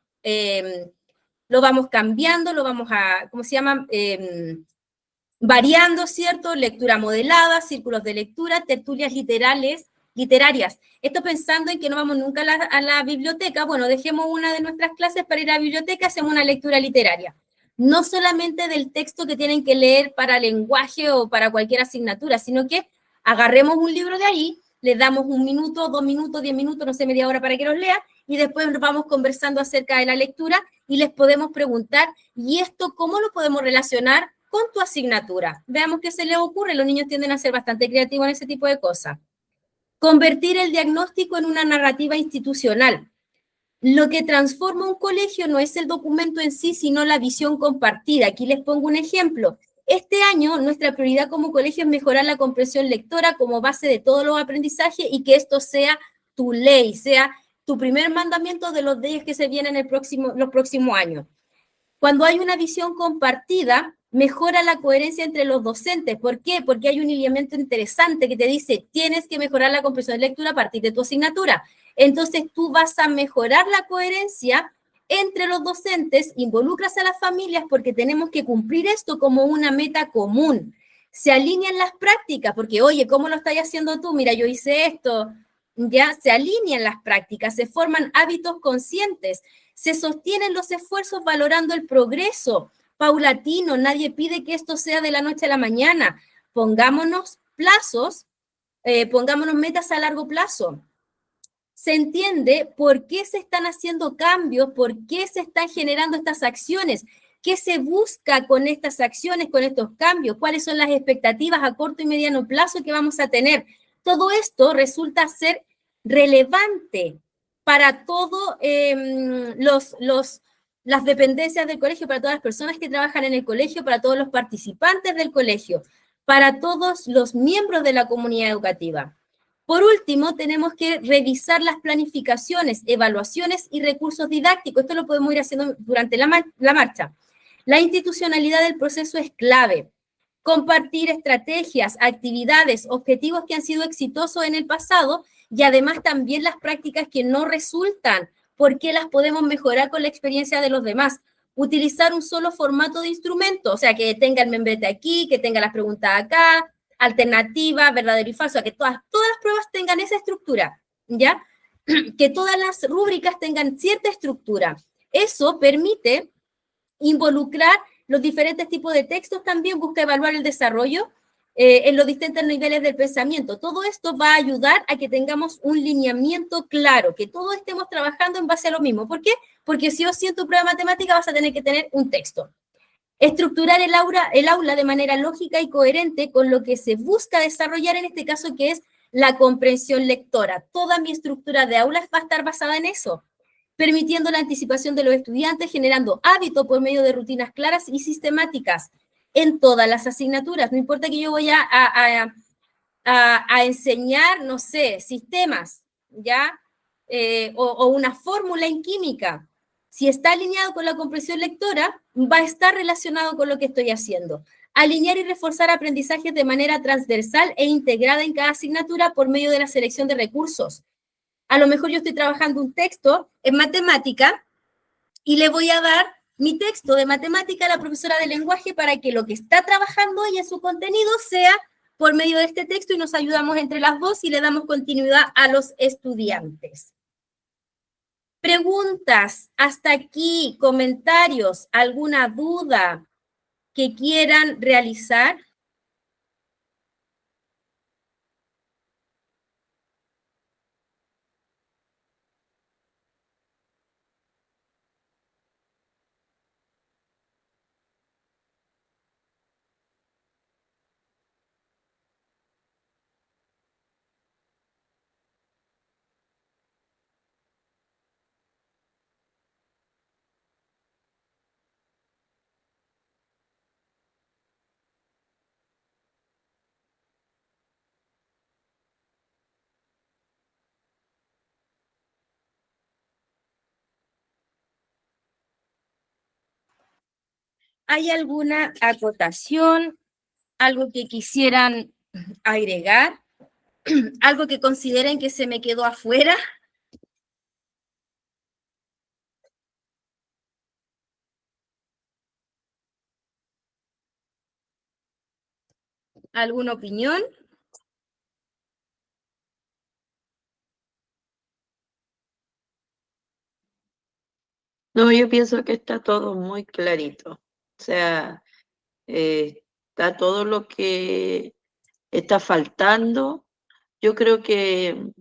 cambiando, lo vamos a, ¿cómo se llama? Variando, ¿cierto? Lectura modelada, círculos de lectura, tertulias literarias. Esto pensando en que no vamos nunca a la biblioteca, bueno, dejemos una de nuestras clases para ir a la biblioteca, hacemos una lectura literaria. No solamente del texto que tienen que leer para lenguaje o para cualquier asignatura, sino que agarremos un libro de ahí, les damos 1 minuto, 2 minutos, 10 minutos, no sé, media hora para que los lea, y después vamos conversando acerca de la lectura y les podemos preguntar, ¿y esto cómo lo podemos relacionar con tu asignatura? Veamos qué se les ocurre. Los niños tienden a ser bastante creativos en ese tipo de cosas. Convertir el diagnóstico en una narrativa institucional. Lo que transforma un colegio no es el documento en sí, sino la visión compartida. Aquí les pongo un ejemplo. Este año, nuestra prioridad como colegio es mejorar la comprensión lectora como base de todos los aprendizajes y que esto sea tu ley, sea tu primer mandamiento de los leyes que se vienen los próximos años. Cuando hay una visión compartida, mejora la coherencia entre los docentes. ¿Por qué? Porque hay un lineamiento interesante que te dice, tienes que mejorar la comprensión de lectura a partir de tu asignatura. Entonces, tú vas a mejorar la coherencia entre los docentes, involucras a las familias porque tenemos que cumplir esto como una meta común. Se alinean las prácticas, porque, oye, ¿cómo lo estás haciendo tú? Mira, yo hice esto. Ya se alinean las prácticas, se forman hábitos conscientes, se sostienen los esfuerzos valorando el progreso paulatino. Nadie pide que esto sea de la noche a la mañana. Pongámonos plazos, pongámonos metas a largo plazo. Se entiende por qué se están haciendo cambios, por qué se están generando estas acciones, qué se busca con estas acciones, con estos cambios, cuáles son las expectativas a corto y mediano plazo que vamos a tener. Todo esto resulta ser relevante para todas las dependencias del colegio, para todas las personas que trabajan en el colegio, para todos los participantes del colegio, para todos los miembros de la comunidad educativa. Por último, tenemos que revisar las planificaciones, evaluaciones y recursos didácticos. Esto lo podemos ir haciendo durante la marcha. La institucionalidad del proceso es clave. Compartir estrategias, actividades, objetivos que han sido exitosos en el pasado y además también las prácticas que no resultan, porque las podemos mejorar con la experiencia de los demás. Utilizar un solo formato de instrumento, o sea, que tenga el membrete aquí, que tenga las preguntas acá, alternativa, verdadero y falso, que todas las pruebas tengan esa estructura, ¿ya? Que todas las rúbricas tengan cierta estructura. Eso permite involucrar los diferentes tipos de textos, también busca evaluar el desarrollo en los distintos niveles del pensamiento. Todo esto va a ayudar a que tengamos un lineamiento claro, que todos estemos trabajando en base a lo mismo. ¿Por qué? Porque si o sí en tu prueba de matemática vas a tener que tener un texto. Estructurar el aula de manera lógica y coherente con lo que se busca desarrollar en este caso, que es la comprensión lectora. Toda mi estructura de aulas va a estar basada en eso, permitiendo la anticipación de los estudiantes, generando hábito por medio de rutinas claras y sistemáticas en todas las asignaturas. No importa que yo voy a enseñar, no sé, sistemas, ¿ya? O una fórmula en química. Si está alineado con la comprensión lectora, va a estar relacionado con lo que estoy haciendo. Alinear y reforzar aprendizajes de manera transversal e integrada en cada asignatura por medio de la selección de recursos. A lo mejor yo estoy trabajando un texto en matemática y le voy a dar mi texto de matemática a la profesora de lenguaje para que lo que está trabajando ella en su contenido sea por medio de este texto y nos ayudamos entre las dos y le damos continuidad a los estudiantes. Preguntas, hasta aquí, comentarios, alguna duda que quieran realizar. ¿Hay alguna acotación, algo que quisieran agregar, algo que consideren que se me quedó afuera? ¿Alguna opinión? No, yo pienso que está todo muy clarito. O sea, está todo lo que está faltando. Yo creo que,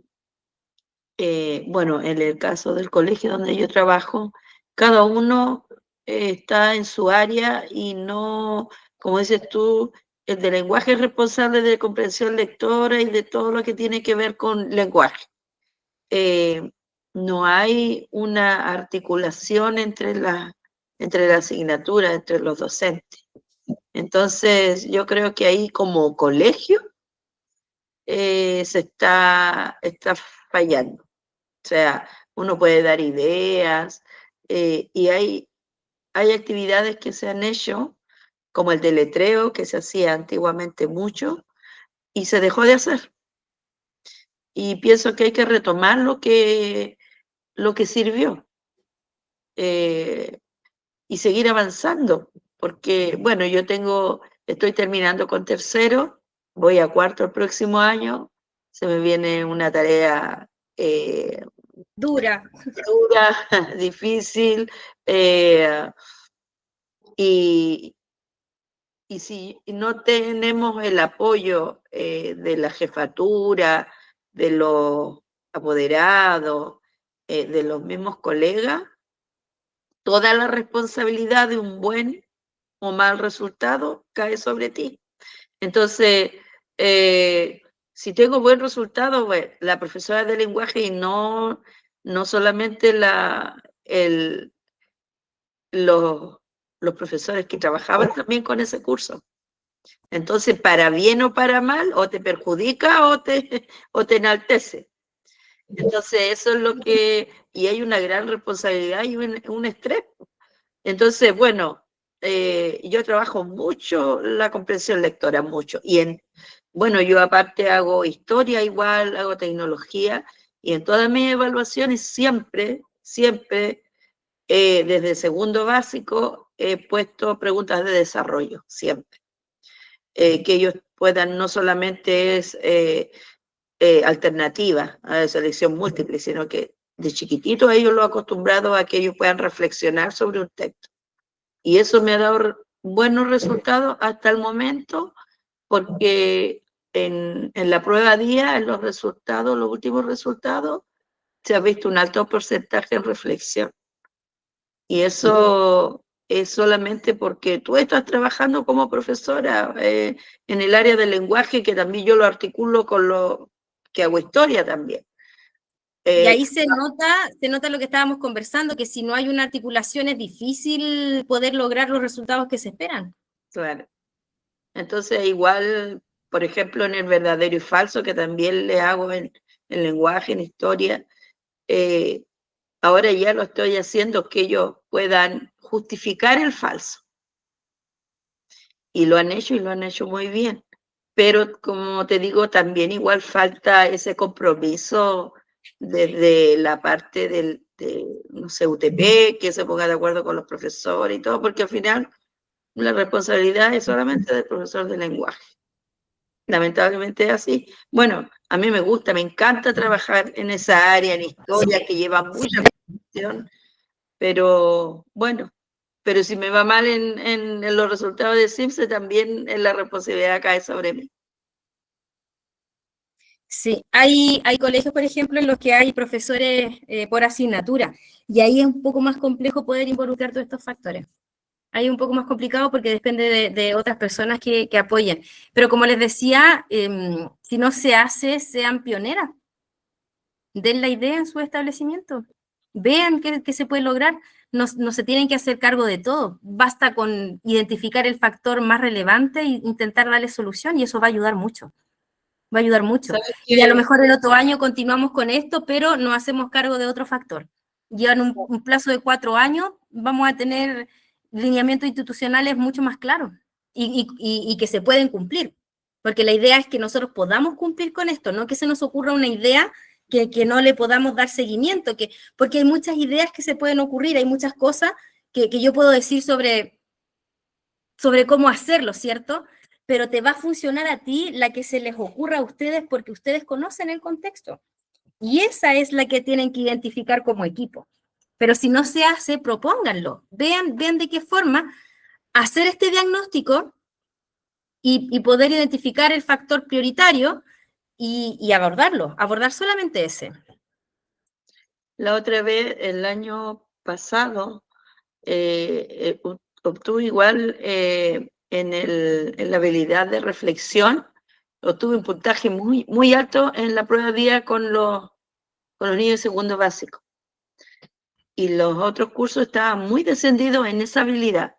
bueno, en el caso del colegio donde yo trabajo, cada uno está en su área y no, como dices tú, el de lenguaje es responsable de comprensión lectora y de todo lo que tiene que ver con lenguaje. No hay una articulación entre la asignatura, entre los docentes. Entonces, yo creo que ahí como colegio está fallando. O sea, uno puede dar ideas y hay actividades que se han hecho, como el deletreo, que se hacía antiguamente mucho, y se dejó de hacer. Y pienso que hay que retomar lo que sirvió y seguir avanzando, porque, bueno, estoy terminando con tercero, voy a cuarto el próximo año, se me viene una tarea Dura. dura, difícil, y, y si no tenemos el apoyo de la jefatura, de los apoderados, de los mismos colegas, toda la responsabilidad de un buen o mal resultado cae sobre ti. Entonces, si tengo buen resultado, bueno, la profesora de lenguaje y no solamente los, los profesores que trabajaban también con ese curso. Entonces, para bien o para mal, o te perjudica o te enaltece. Entonces, eso es lo que, y hay una gran responsabilidad y un estrés. Entonces, bueno, yo trabajo mucho la comprensión lectora, mucho. Bueno, yo aparte hago historia igual, hago tecnología, y en todas mis evaluaciones siempre, desde segundo básico, he puesto preguntas de desarrollo, siempre. Que ellos puedan, no solamente es alternativa a la selección múltiple, sino que de chiquitito ellos lo he acostumbrado a que ellos puedan reflexionar sobre un texto. Y eso me ha dado buenos resultados hasta el momento, porque en la prueba día, en los resultados, los últimos resultados, se ha visto un alto porcentaje en reflexión. Y eso es solamente porque tú estás trabajando como profesora en el área del lenguaje, que también yo lo articulo con lo que hago historia también. Y ahí se nota lo que estábamos conversando, que si no hay una articulación es difícil poder lograr los resultados que se esperan. Claro. Entonces, igual, por ejemplo, en el verdadero y falso, que también le hago en lenguaje, en historia, ahora ya lo estoy haciendo que ellos puedan justificar el falso. Y lo han hecho y lo han hecho muy bien. Pero como te digo, también igual falta ese compromiso desde la parte de, no sé, UTP, que se ponga de acuerdo con los profesores y todo, porque al final la responsabilidad es solamente del profesor de lenguaje. Lamentablemente es así. Bueno, a mí me gusta, me encanta trabajar en esa área, en historia, que lleva mucha presión, pero bueno, pero si me va mal en los resultados de CIMSE, también la responsabilidad cae sobre mí. Sí, hay colegios, por ejemplo, en los que hay profesores por asignatura, y ahí es un poco más complejo poder involucrar todos estos factores. Ahí es un poco más complicado porque depende de otras personas que apoyen. Pero como les decía, si no se hace, sean pioneras. Den la idea en su establecimiento. Vean qué se puede lograr. No se tienen que hacer cargo de todo. Basta con identificar el factor más relevante e intentar darle solución, y eso va a ayudar mucho. Va a ayudar mucho. Y a lo mejor el otro año continuamos con esto, pero no hacemos cargo de otro factor. Ya en un plazo de 4 años vamos a tener lineamientos institucionales mucho más claros y que se pueden cumplir. Porque la idea es que nosotros podamos cumplir con esto, no que se nos ocurra una idea que no le podamos dar seguimiento, porque hay muchas ideas que se pueden ocurrir, hay muchas cosas que yo puedo decir sobre cómo hacerlo, ¿cierto? Pero te va a funcionar a ti la que se les ocurra a ustedes porque ustedes conocen el contexto. Y esa es la que tienen que identificar como equipo. Pero si no se hace, propónganlo. Vean de qué forma hacer este diagnóstico y poder identificar el factor prioritario y abordarlo, abordar solamente ese. La otra vez, el año pasado, obtuve igual en la habilidad de reflexión, obtuve un puntaje muy, muy alto en la prueba día con los niños de segundo básico. Y los otros cursos estaban muy descendidos en esa habilidad.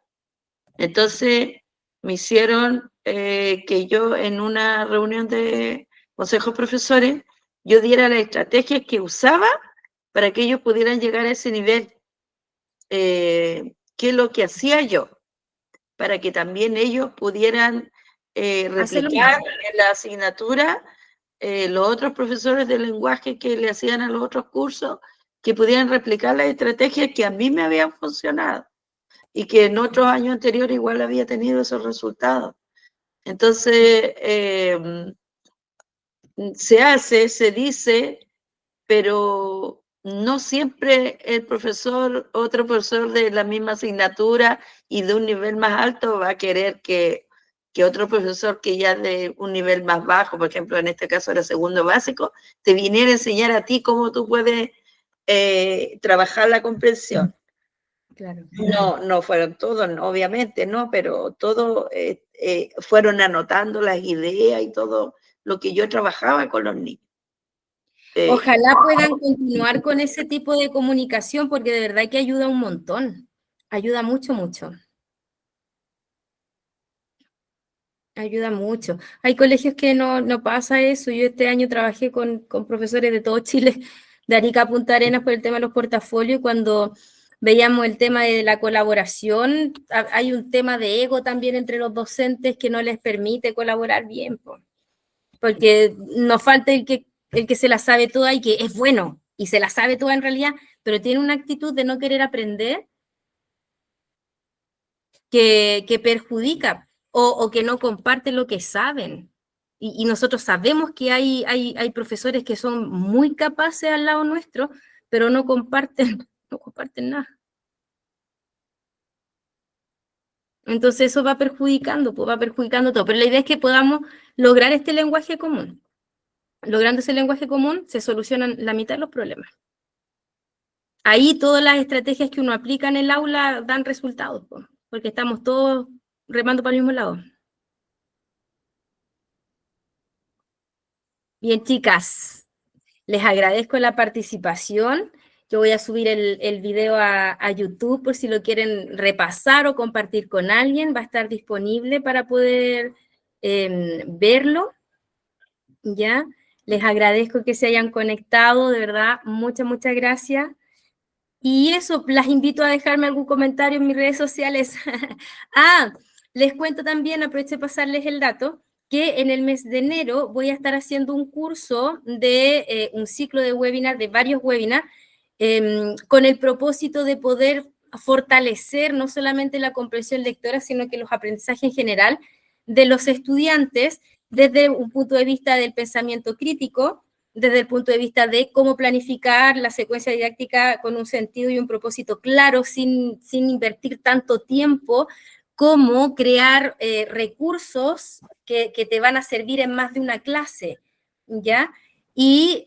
Entonces me hicieron que yo en una reunión de consejos profesores, yo diera las estrategias que usaba para que ellos pudieran llegar a ese nivel. ¿Qué es lo que hacía yo? Para que también ellos pudieran replicar en la asignatura los otros profesores de lenguaje que le hacían a los otros cursos, que pudieran replicar las estrategias que a mí me habían funcionado y que en otros años anteriores igual había tenido esos resultados. Entonces, se hace, se dice, pero no siempre el profesor, otro profesor de la misma asignatura y de un nivel más alto va a querer que otro profesor que ya de un nivel más bajo, por ejemplo, en este caso era segundo básico, te viniera a enseñar a ti cómo tú puedes trabajar la comprensión. Claro. No fueron todos, no, obviamente, no, pero todos fueron anotando las ideas y todo lo que yo trabajaba con los niños. Ojalá puedan continuar con ese tipo de comunicación porque de verdad que ayuda un montón. Ayuda mucho, mucho. Ayuda mucho. Hay colegios que no pasa eso. Yo este año trabajé con profesores de todo Chile, de Arica a Punta Arenas, por el tema de los portafolios, y cuando veíamos el tema de la colaboración, hay un tema de ego también entre los docentes que no les permite colaborar bien, porque nos falta el que se la sabe toda y que es bueno, y se la sabe toda en realidad, pero tiene una actitud de no querer aprender que perjudica o que no comparte lo que saben. Y nosotros sabemos que hay profesores que son muy capaces al lado nuestro, pero no comparten, no comparten nada. Entonces eso va perjudicando, pues va perjudicando todo. Pero la idea es que podamos lograr este lenguaje común. Logrando ese lenguaje común se solucionan la mitad de los problemas. Ahí todas las estrategias que uno aplica en el aula dan resultados, pues, porque estamos todos remando para el mismo lado. Bien, chicas, les agradezco la participación. Yo voy a subir el video a YouTube por si lo quieren repasar o compartir con alguien. Va a estar disponible para poder verlo. ¿Ya? Les agradezco que se hayan conectado, de verdad, muchas gracias. Y eso, las invito a dejarme algún comentario en mis redes sociales. Ah, les cuento también, aprovecho de pasarles el dato, que en el mes de enero voy a estar haciendo un curso de un ciclo de webinar, de varios webinars, con el propósito de poder fortalecer no solamente la comprensión lectora, sino que los aprendizajes en general de los estudiantes desde un punto de vista del pensamiento crítico, desde el punto de vista de cómo planificar la secuencia didáctica con un sentido y un propósito claro, sin invertir tanto tiempo, cómo crear recursos que te van a servir en más de una clase, ¿ya? Y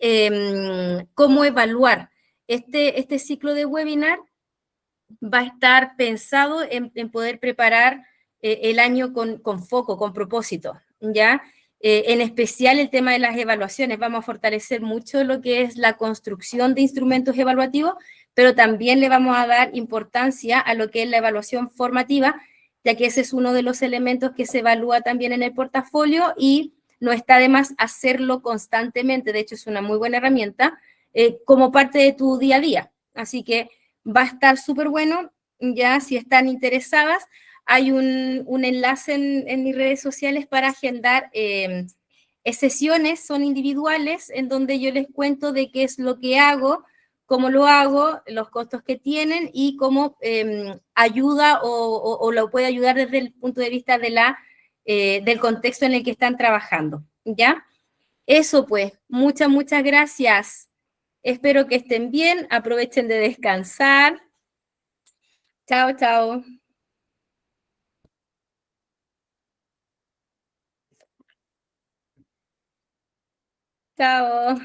cómo evaluar. Este ciclo de webinar va a estar pensado en poder preparar el año con foco, con propósito, ¿ya? En especial el tema de las evaluaciones. Vamos a fortalecer mucho lo que es la construcción de instrumentos evaluativos, pero también le vamos a dar importancia a lo que es la evaluación formativa, ya que ese es uno de los elementos que se evalúa también en el portafolio y no está de más hacerlo constantemente. De hecho, es una muy buena herramienta como parte de tu día a día. Así que va a estar súper bueno, ya si están interesadas, hay un enlace en mis redes sociales para agendar sesiones, son individuales, en donde yo les cuento de qué es lo que hago, cómo lo hago, los costos que tienen y cómo ayuda o lo puede ayudar desde el punto de vista del contexto en el que están trabajando, ¿ya? Eso pues, muchas gracias. Espero que estén bien, aprovechen de descansar. Chao, chao. Chao.